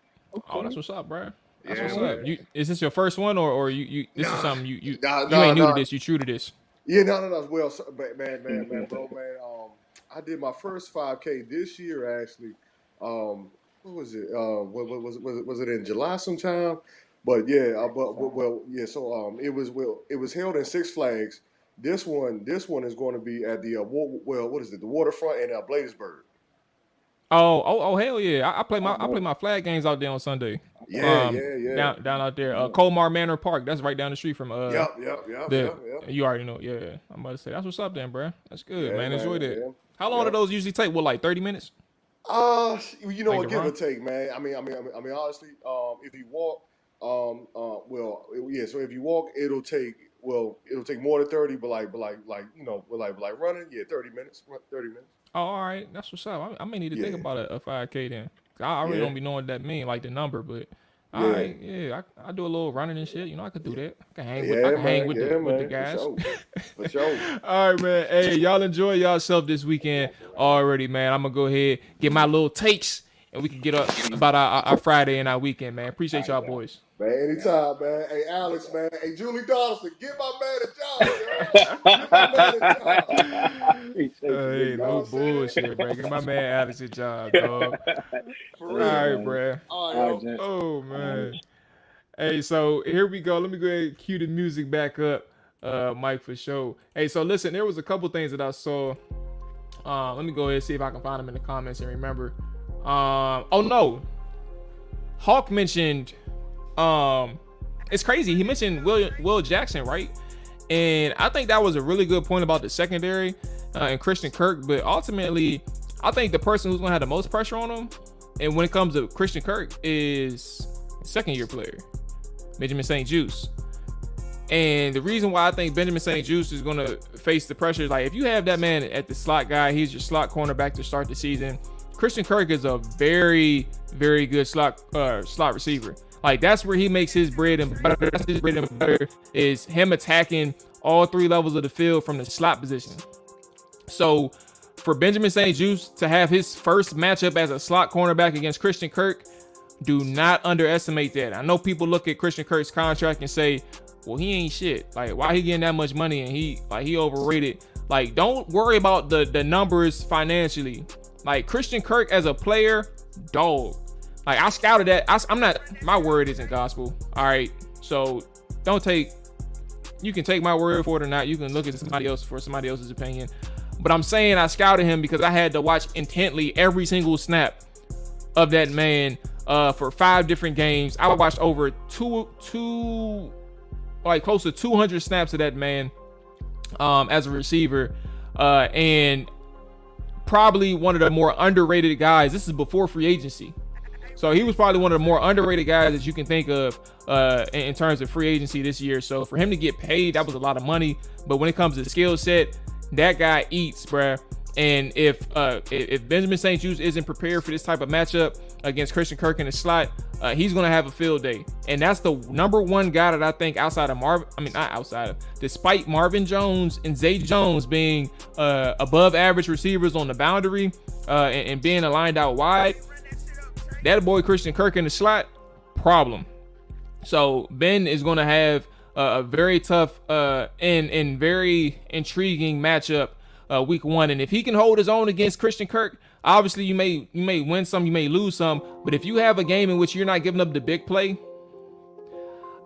Oh, that's what's up, bro. That's
Yeah,
what's
man.
up. Is this your first one, or you this is something you
Nah,
ain't new to this? You true to this?
Yeah, no. Well, bro, man. I did my first 5K this year, actually. What was it? Was it in July sometime? But yeah, yeah. So it was held in Six Flags. This one is going to be at the what is it? The waterfront in Bladensburg.
Oh, hell yeah! I play my flag games out there on Sunday.
Yeah.
Down out there, Colmar Manor Park. That's right down the street from
Yep.
You already know. Yeah, I'm about to say that's what's up, then, bro. That's good,
Yeah,
man. Enjoy that.
yeah.
How long do those usually take? What, like 30 minutes?
You know
Like
what,
the
give
run?
or take, man. I mean, honestly, if you walk, So if you walk, it'll take more than 30, but like running, yeah, 30 minutes, 30 minutes.
Oh, all right, that's what's up. I may need to think
Yeah,
about a 5K then. I really
yeah,
don't be knowing what that mean, like the number, but all
yeah,
right, yeah, I do a little running and shit. I could do that. I
yeah,
can hang
man,
with
yeah,
the
man,
guys.
for sure.
All right, man. Hey, y'all enjoy yourself this weekend already, man. I'm gonna go ahead get my little takes, and we can get up about our Friday and our weekend, man. Appreciate y'all boys.
Man, anytime, man. Hey, Alex, man. Hey, Julie Dawson, get my man a job, yo. Get my man a job.
Appreciate you,
Hey,
big
You know
no
what I'm saying?
bullshit, bro. Get my man Alex a job, dog.
For
All
real.
right,
man.
bro.
All right,
All right,
yo.
gents.
Oh man. Hey, so here we go. Let me go ahead and cue the music back up, Mike, for sure. Hey, so listen, there was a couple things that I saw Let me go ahead and see if I can find him in the comments and remember. Oh no, Hawk mentioned. It's crazy. He mentioned Will Jackson, right? And I think that was a really good point about the secondary and Christian Kirk. But ultimately, I think the person who's gonna have the most pressure on him, and when it comes to Christian Kirk, is second-year player Benjamin St-Juste. And the reason why I think Benjamin St-Juste is going to face the pressure is, like, if you have that man at the slot guy, he's your slot cornerback to start the season. Christian Kirk is a very, very good slot receiver. Like, that's where he makes his bread and butter. That's his bread and butter, is him attacking all three levels of the field from the slot position. So for Benjamin St-Juste to have his first matchup as a slot cornerback against Christian Kirk, do not underestimate that. I know people look at Christian Kirk's contract and say, well, he ain't shit. Like, why he getting that much money and he overrated? Like, don't worry about the numbers financially. Like, Christian Kirk as a player, dog. Like, I scouted that. I'm not, my word isn't gospel. All right. So you can take my word for it or not. You can look at somebody else for somebody else's opinion. But I'm saying I scouted him because I had to watch intently every single snap of that man for 5 different games. I watched over close to 200 snaps of that man as a receiver, and probably one of the more underrated guys. This is before free agency, so he was probably one of the more underrated guys that you can think of in terms of free agency this year. So for him to get paid, that was a lot of money. But when it comes to skill set, that guy eats, bruh. And if Benjamin St-Juste isn't prepared for this type of matchup against Christian Kirk in the slot, he's going to have a field day. And that's the number one guy that I think despite Marvin Jones and Zay Jones being above average receivers on the boundary and being aligned out wide, that boy Christian Kirk in the slot, problem. So Ben is going to have a very tough and very intriguing matchup week 1. And if he can hold his own against Christian Kirk, obviously you may win some, you may lose some, but if you have a game in which you're not giving up the big play,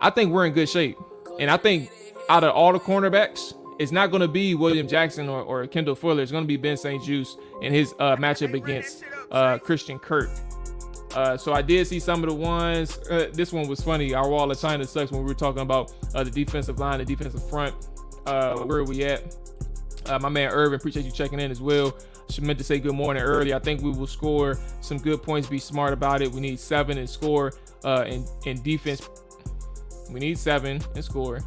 I think we're in good shape. And I think out of all the cornerbacks, it's not going to be William Jackson or Kendall Fuller. It's going to be Ben St-Juste in his matchup against Christian Kirk. So I did see some of the ones. This one was funny. Our wall of China sucks when we were talking about the defensive line, the defensive front. Where are we at? My man Irvin, appreciate you checking in as well. She meant to say good morning early. I think we will score some good points. Be smart about it. We need 7 and score. In defense, we need 7 and score.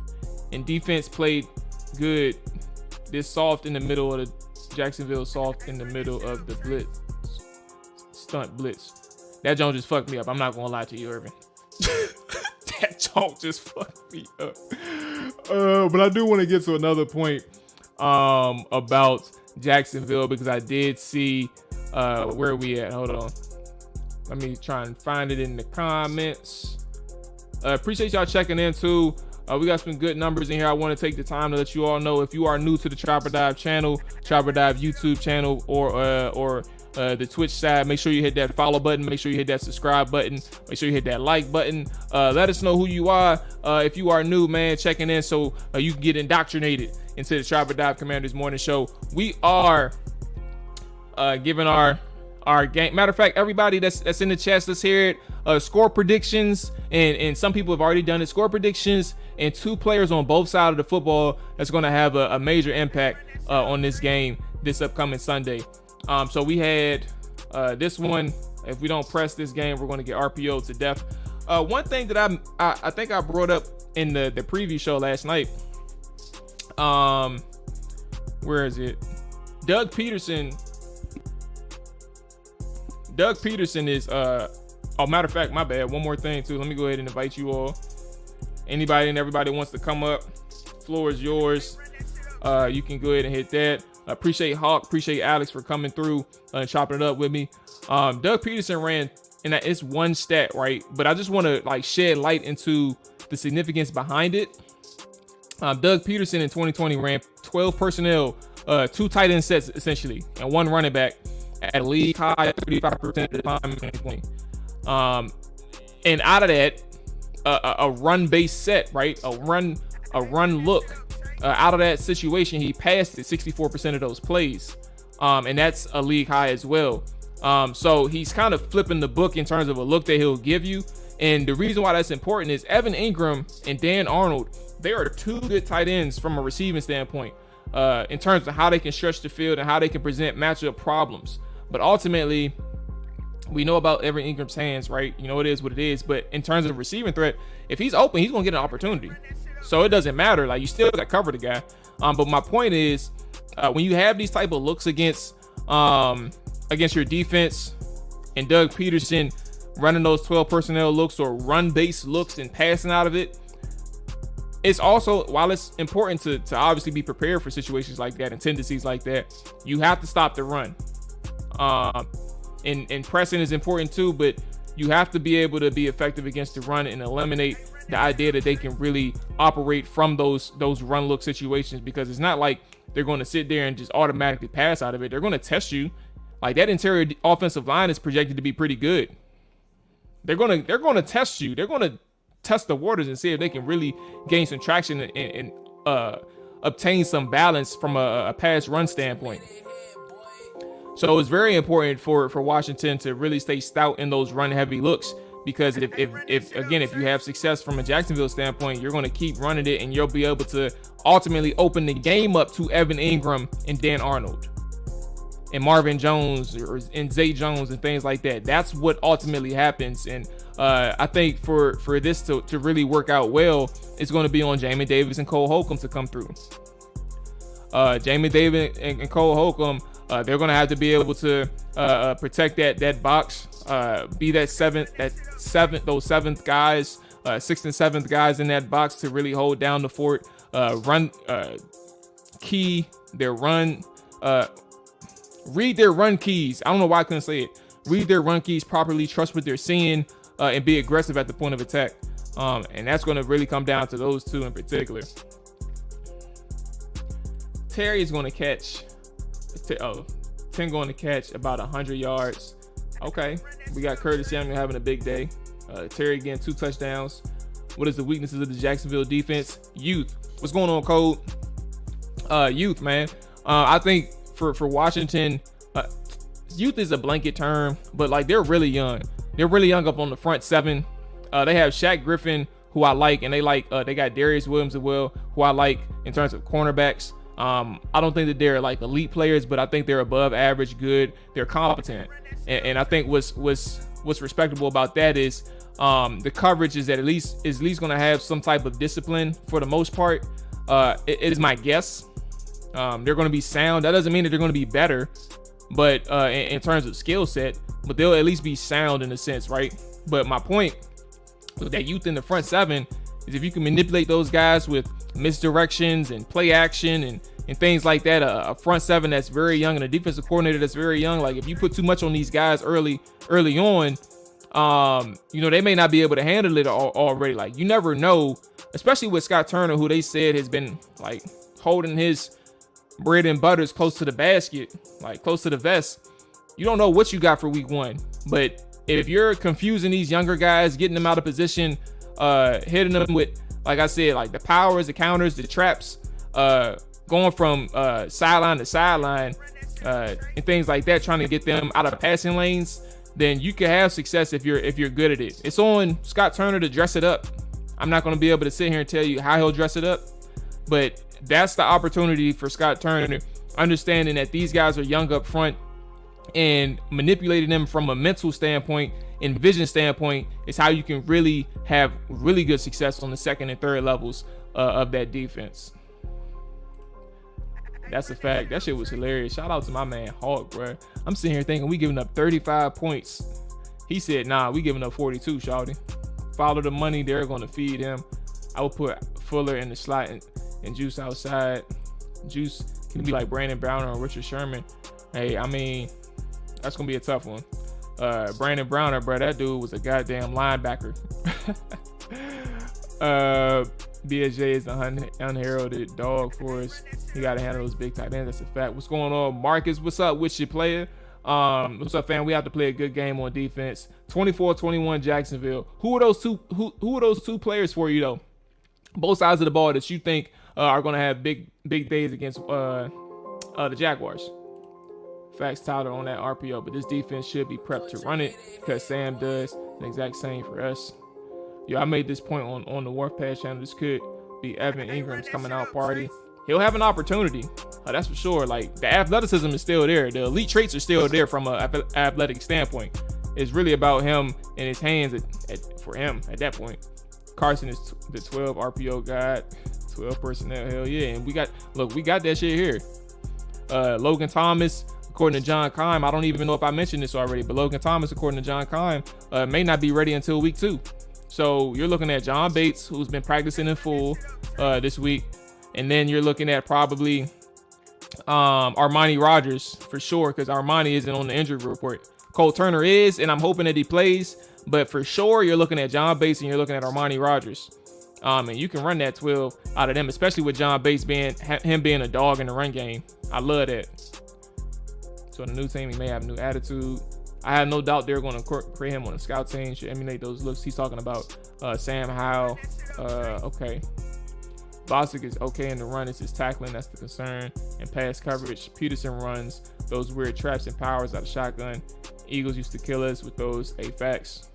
And defense played good. This soft in the middle of the Jacksonville, soft in the middle of the blitz, stunt blitz. That joint just fucked me up. I'm not gonna lie to you, Irvin. That joint just fucked me up. But I do want to get to another point about Jacksonville, because I did see where are we at? Hold on, let me try and find it in the comments. Appreciate y'all checking in too. We got some good numbers in here. I want to take the time to let you all know, if you are new to the Trapper Dive channel, Trapper Dive YouTube channel, or the Twitch side, make sure you hit that follow button, make sure you hit that subscribe button, make sure you hit that like button. Let us know who you are if you are new, man, checking in, so you can get indoctrinated into the Trapper Dive Commanders Morning Show. We are giving our game. Matter of fact, everybody that's in the chat, let's hear it. Score predictions, and some people have already done it. Score predictions and 2 players on both sides of the football that's going to have a major impact on this game this upcoming Sunday. So we had this one. If we don't press this game, we're going to get RPO to death. One thing that I think I brought up in the preview show last night. Where is it? Doug Peterson is oh, matter of fact, my bad. One more thing too. Let me go ahead and invite you all. Anybody and everybody wants to come up, floor is yours. You can go ahead and hit that. Appreciate Hawk, appreciate Alex for coming through and chopping it up with me. Doug Peterson ran, and it's one stat, right? But I just want to shed light into the significance behind it. Doug Peterson in 2020 ran 12 personnel, 2 tight end sets essentially, and 1 running back at a league high 35% of the time in 2020. And out of that, a run-based set, right? A run look. Out of that situation, he passed it 64% of those plays. and that's a league high as well. So he's kind of flipping the book in terms of a look that he'll give you. And the reason why that's important is Evan Ingram and Dan Arnold, they are two good tight ends from a receiving standpoint, in terms of how they can stretch the field and how they can present matchup problems. But ultimately, we know about Evan Ingram's hands, right? You know, it is what it is. But in terms of receiving threat, if he's open, he's going to get an opportunity. So it doesn't matter. Like, you still got to cover the guy. But my point is, when you have these type of looks against your defense and Doug Peterson running those 12 personnel looks or run-based looks and passing out of it, it's also, while it's important to obviously be prepared for situations like that and tendencies like that, you have to stop the run. And pressing is important too, but you have to be able to be effective against the run and eliminate the idea that they can really operate from those run look situations, because it's not like they're going to sit there and just automatically pass out of it. They're going to test you. Like, that interior offensive line is projected to be pretty good. They're going to test you. They're going to test the waters and see if they can really gain some traction and obtain some balance from a pass run standpoint. So it's very important for Washington to really stay stout in those run heavy looks, because if you have success from a Jacksonville standpoint, you're going to keep running it and you'll be able to ultimately open the game up to Evan Ingram and Dan Arnold and Marvin Jones and Zay Jones and things like that. That's what ultimately happens. And I think for this to really work out well, it's going to be on Jamin Davis and Cole Holcomb to come through. Jamin Davis and Cole Holcomb, they're going to have to be able to protect that box, be those seventh guys, sixth and seventh guys in that box to really hold down the fort, key their run, read their run keys. I don't know why I couldn't say it. Read their run keys properly, trust what they're seeing, and be aggressive at the point of attack. And that's going to really come down to those two in particular. Terry is going to catch 10 going to catch about 100 yards. Okay, we got Curtis Samuel having a big day. Terry getting 2 touchdowns. What is the weaknesses of the Jacksonville defense? Youth. What's going on, Code? Youth, man. I think for Washington, youth is a blanket term, but like, they're really young. They're really young up on the front seven. They have Shaq Griffin, who I like, and they got Darius Williams as well, who I like in terms of cornerbacks. I don't think that they're like elite players, but I think they're above average good. They're competent, and I think what's respectable about that is the coverage is at least going to have some type of discipline for the most part. It is my guess. They're going to be sound. That doesn't mean that they're going to be better, but in terms of skill set, but they'll at least be sound in a sense, right? But my point with that youth in the front seven is if you can manipulate those guys with misdirections and play action and things like that, a front seven that's very young and a defensive coordinator that's very young, like if you put too much on these guys early on, they may not be able to handle it already. Like, you never know, especially with Scott Turner, who they said has been like holding his bread and butters close to the basket, like close to the vest. You don't know what you got for week 1, but if you're confusing these younger guys, getting them out of position, hitting them with, like I said, like the powers, the counters, the traps, going from sideline to sideline, and things like that, trying to get them out of passing lanes, then you can have success if you're good at it. It's on Scott Turner to dress it up. I'm not going to be able to sit here and tell you how he'll dress it up, but that's the opportunity for Scott Turner, understanding that these guys are young up front, and manipulating them from a mental standpoint and vision standpoint is how you can really have really good success on the second and third levels of that defense. That's a fact. That shit was hilarious. Shout out to my man Hawk, bro. I'm sitting here thinking we giving up 35 points. He said, nah, we giving up 42, shawty. Follow the money. They're going to feed him. I would put Fuller in the slot and Juice outside. Juice can be like Brandon Browner or Richard Sherman. Hey, I mean, that's going to be a tough one. Brandon Browner, bro, that dude was a goddamn linebacker. BSJ is the unheralded dog for us. He got to handle those big tight ends. That's a fact. What's going on, Marcus? What's up with your player? What's up, fam? We have to play a good game on defense. 24-21 Jacksonville. Who are those two players for you, though? Both sides of the ball that you think are going to have big days against the Jaguars. Facts, Tyler, on that RPO. But this defense should be prepped to run it because Sam does the exact same for us. Yo, I made this point on the Wharf Pass channel. This could be Evan Ingram's coming out party. He'll have an opportunity. That's for sure. Like, the athleticism is still there. The elite traits are still there from an athletic standpoint. It's really about him and his hands for him at that point. Carson is the 12 RPO guy, 12 personnel. Hell yeah. And we got that shit here. Logan Thomas, according to John Keim, I don't even know if I mentioned this already, but Logan Thomas, according to John Keim, may not be ready until week 2. So you're looking at John Bates, who's been practicing in full this week. And then you're looking at probably Armani Rogers for sure, because Armani isn't on the injury report. Cole Turner is, and I'm hoping that he plays. But for sure, you're looking at John Bates and you're looking at Armani Rogers. And you can run that 12 out of them, especially with John Bates being a dog in the run game. I love that. So the new team, he may have a new attitude. I have no doubt they're going to create him on the scout team, should emulate those looks. He's talking about Sam Howell. Okay. Bostic is okay in the run. It's his tackling that's the concern. And pass coverage. Peterson runs those weird traps and powers out of shotgun. Eagles used to kill us with those. Hey, facts.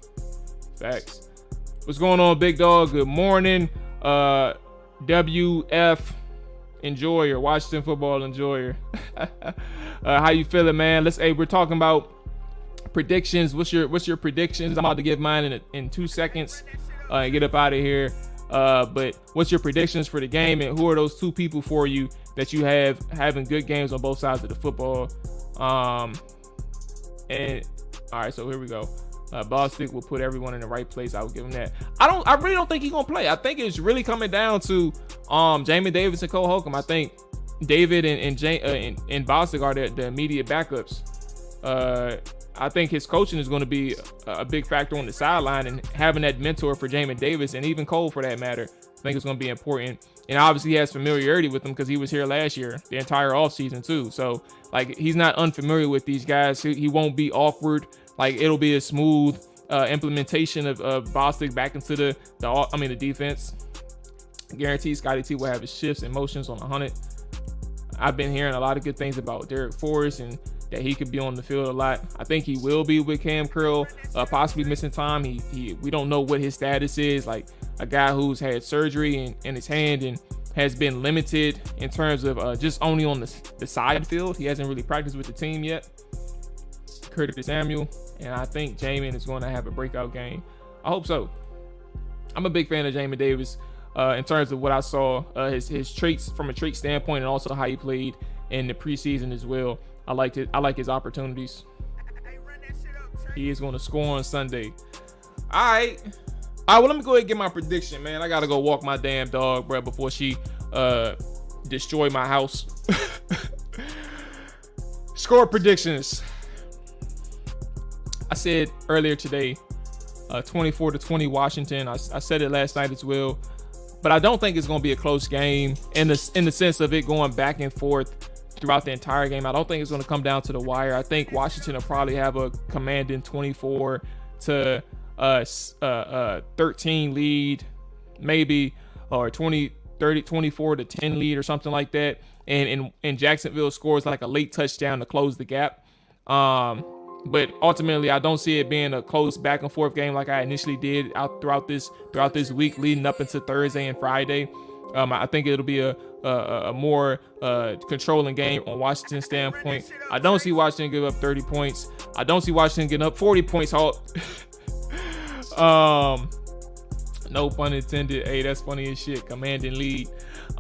What's going on, big dog? Good morning. WF enjoyer, Washington football enjoyer. How you feeling, man? We're talking about predictions. What's your predictions? I'm about to give mine in 2 seconds and get up out of here. But what's your predictions for the game, and who are those 2 people for you that you have having good games on both sides of the football? And all right, so here we go. Bostic will put everyone in the right place. I will give him that. I really don't think he's gonna play. I think it's really coming down to Jamin Davis and Cole Holcomb. I think David and Bostic are the immediate backups. I think his coaching is going to be a big factor on the sideline, and having that mentor for Jamin Davis and even Cole for that matter, I think it's going to be important. And obviously he has familiarity with them because he was here last year, the entire offseason too. So like, he's not unfamiliar with these guys. He won't be awkward. Like, it'll be a smooth implementation of Bostic back into the defense. Guaranteed Scotty T will have his shifts and motions on 100. I've been hearing a lot of good things about Derek Forrest and that he could be on the field a lot. I think he will be with Cam Curl, possibly missing time. We don't know what his status is. Like, a guy who's had surgery in his hand and has been limited in terms of just only on the side field. He hasn't really practiced with the team yet. Curtis Samuel, and I think Jamin is going to have a breakout game. I hope so. I'm a big fan of Jamin Davis in terms of what I saw, his traits from a trait standpoint, and also how he played in the preseason as well. I like his opportunities. He is going to score on Sunday. All right, well, let me go ahead and get my prediction, man. I got to go walk my damn dog, bro, before she destroy my house. Score predictions. I said earlier today, 24-20 Washington. I said it last night as well, but I don't think it's going to be a close game in the sense of it going back and forth throughout the entire game. I don't think it's going to come down to the wire. I think Washington will probably have a commanding 24 to 13 lead, maybe, or 24 to 10 lead or something like that. And Jacksonville scores like a late touchdown to close the gap. But ultimately, I don't see it being a close back and forth game like I initially did out throughout this week leading up into Thursday and Friday. I think it'll be a more controlling game on Washington's standpoint. I don't see Washington give up 30 points. I don't see Washington getting up 40 points. No pun intended. Hey, that's funny as shit. Commanding lead.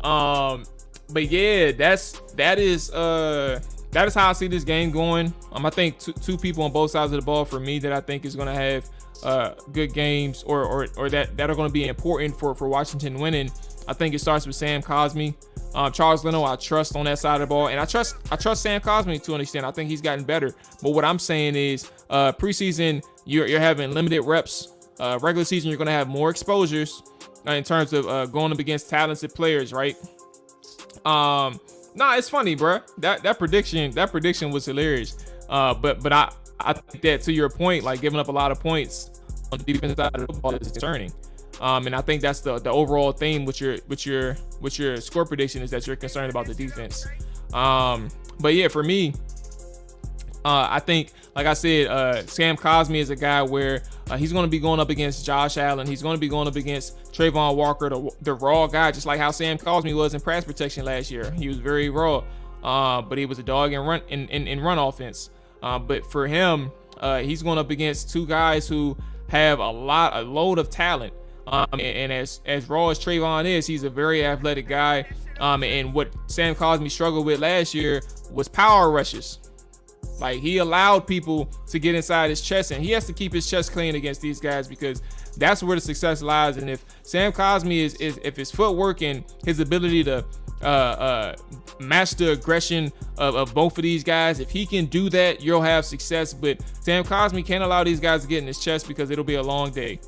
But yeah, that is how I see this game going. I think two people on both sides of the ball for me that I think is going to have good games or that are going to be important for Washington winning. I think it starts with Sam Cosmi. Charles Leno, I trust on that side of the ball, and I trust Sam Cosmi to an extent. I think he's gotten better. But what I'm saying is, preseason you're having limited reps. Regular season you're going to have more exposures in terms of going up against talented players, right? Nah, it's funny, bro. That prediction was hilarious. But I think that, to your point, like giving up a lot of points on the defensive side of the ball is concerning. And I think that's the overall theme with your score prediction is that you're concerned about the defense. But yeah, for me, I think, like I said, Sam Cosmi is a guy where he's going to be going up against Josh Allen. He's going to be going up against Trayvon Walker, the raw guy, just like how Sam Cosmi was in pass protection last year. He was very raw, but he was a dog in run offense. But for him, he's going up against two guys who have a load of talent. And as raw as Trayvon is, he's a very athletic guy. And what Sam Cosmi struggled with last year was power rushes. Like, he allowed people to get inside his chest, and he has to keep his chest clean against these guys, because that's where the success lies. And if Sam Cosmi is if his footwork and his ability to match the aggression of both of these guys, if he can do that, you'll have success. But Sam Cosmi can't allow these guys to get in his chest, because it'll be a long day.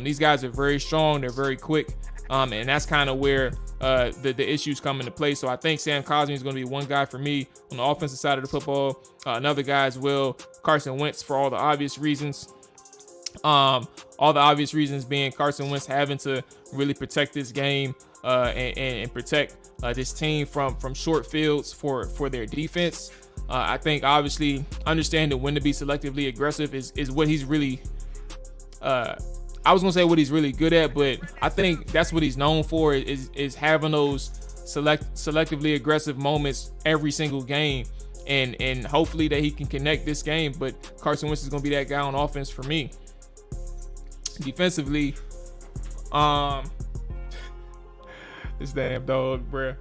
These guys are very strong, they're very quick, and that's kind of where the issues come into play. So I think Sam Cosmi is going to be one guy for me on the offensive side of the football. Another guy as well, Carson Wentz, for all the obvious reasons. All the obvious reasons being Carson Wentz having to really protect this game and protect this team from short fields for their defense. I think obviously understanding when to be selectively aggressive is what he's really I was gonna say what he's really good at, but I think that's what he's known for is having those selectively aggressive moments every single game, and hopefully that he can connect this game. But Carson Wentz is gonna be that guy on offense for me. Defensively, this damn dog, bruh.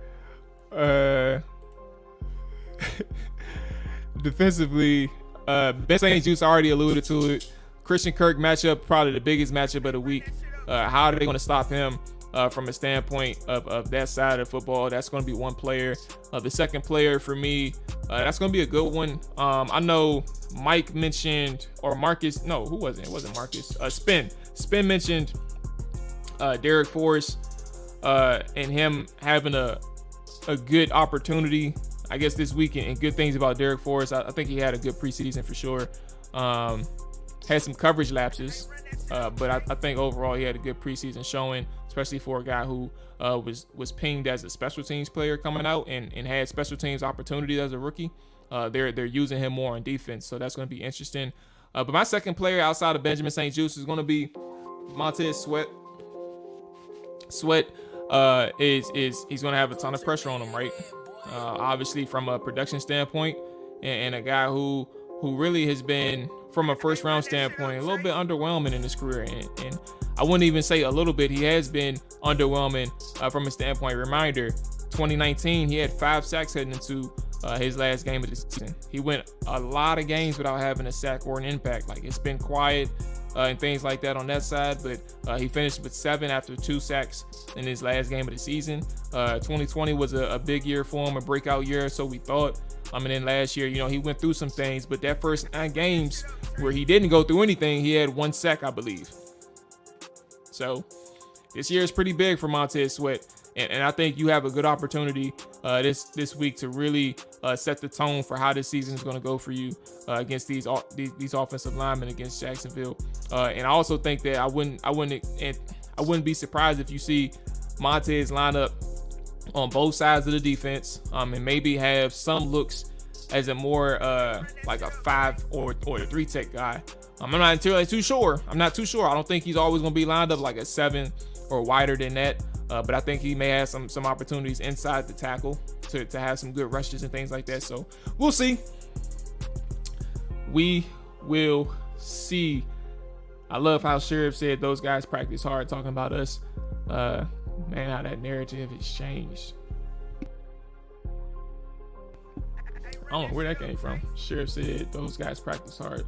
Defensively, Ben St. Juice already alluded to it. Christian Kirk matchup, probably the biggest matchup of the week. How are they going to stop him from a standpoint of that side of football? That's going to be one player. The second player for me, that's going to be a good one. I know Mike mentioned, or Marcus, no, who wasn't? It wasn't Marcus. Spin mentioned Derek Forrest and him having a good opportunity, I guess, this weekend, and good things about Derek Forrest. I think he had a good preseason for sure. Had some coverage lapses, but I think overall he had a good preseason showing, especially for a guy who was pinged as a special teams player coming out and had special teams opportunities as a rookie. They're using him more on defense, so that's going to be interesting. But my second player outside of Benjamin St. Juice is going to be Montez Sweat. Sweat he's going to have a ton of pressure on him, right? Obviously from a production standpoint, and a guy who really has been, from a first round standpoint, a little bit underwhelming in his career. And I wouldn't even say a little bit, he has been underwhelming from a standpoint. Reminder, 2019, he had 5 sacks heading into his last game of the season. He went a lot of games without having a sack or an impact. Like, it's been quiet and things like that on that side, but he finished with 7 after 2 sacks in his last game of the season. 2020 was a big year for him, a breakout year, so we thought. And then last year, he went through some things, but that first 9 games where he didn't go through anything, he had 1 sack, I believe. So this year is pretty big for Montez Sweat, and I think you have a good opportunity this week to really set the tone for how this season is going to go for you against these offensive linemen against Jacksonville. And I also think that I wouldn't be surprised if you see Montez line up on both sides of the defense, and maybe have some looks as a more like a 5 or a 3 tech guy. I'm not entirely too sure. I don't think he's always going to be lined up like a 7 or wider than that. But I think he may have some opportunities inside the tackle to have some good rushes and things like that. So we'll see. We will see. I love how Sheriff said those guys practice hard, talking about us. Man, how that narrative has changed. I don't know where that came from. Sheriff said those guys practice hard,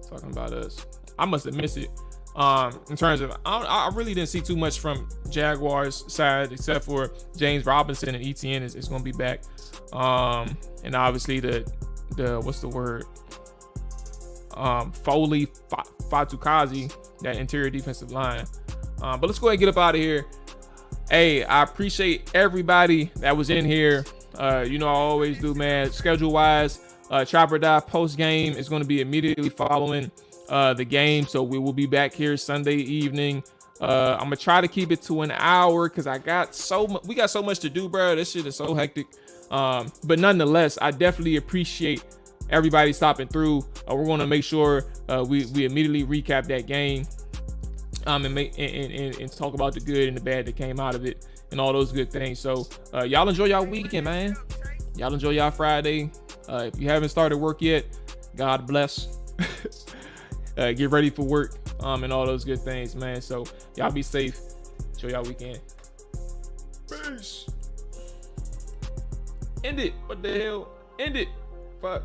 talking about us. I must have missed it. In terms of, I really didn't see too much from Jaguars side, except for James Robinson and ETN is going to be back. And obviously the what's the word? Foley Fatsukasi, that interior defensive line. But let's go ahead and get up out of here. Hey, I appreciate everybody that was in here. I always do, man. Schedule wise, Chopper Dive post game is going to be immediately following the game, so we will be back here Sunday evening. I'm gonna try to keep it to an hour because we got so much to do, bro. This shit is so hectic. But nonetheless, I definitely appreciate everybody stopping through. We're going to make sure we immediately recap that game, and talk about the good and the bad that came out of it and all those good things. So y'all enjoy y'all weekend, man. Y'all enjoy y'all Friday. If you haven't started work yet, God bless. Get ready for work, and all those good things, man. So y'all be safe. Enjoy y'all weekend. Peace. End it. What the hell? End it. Fuck.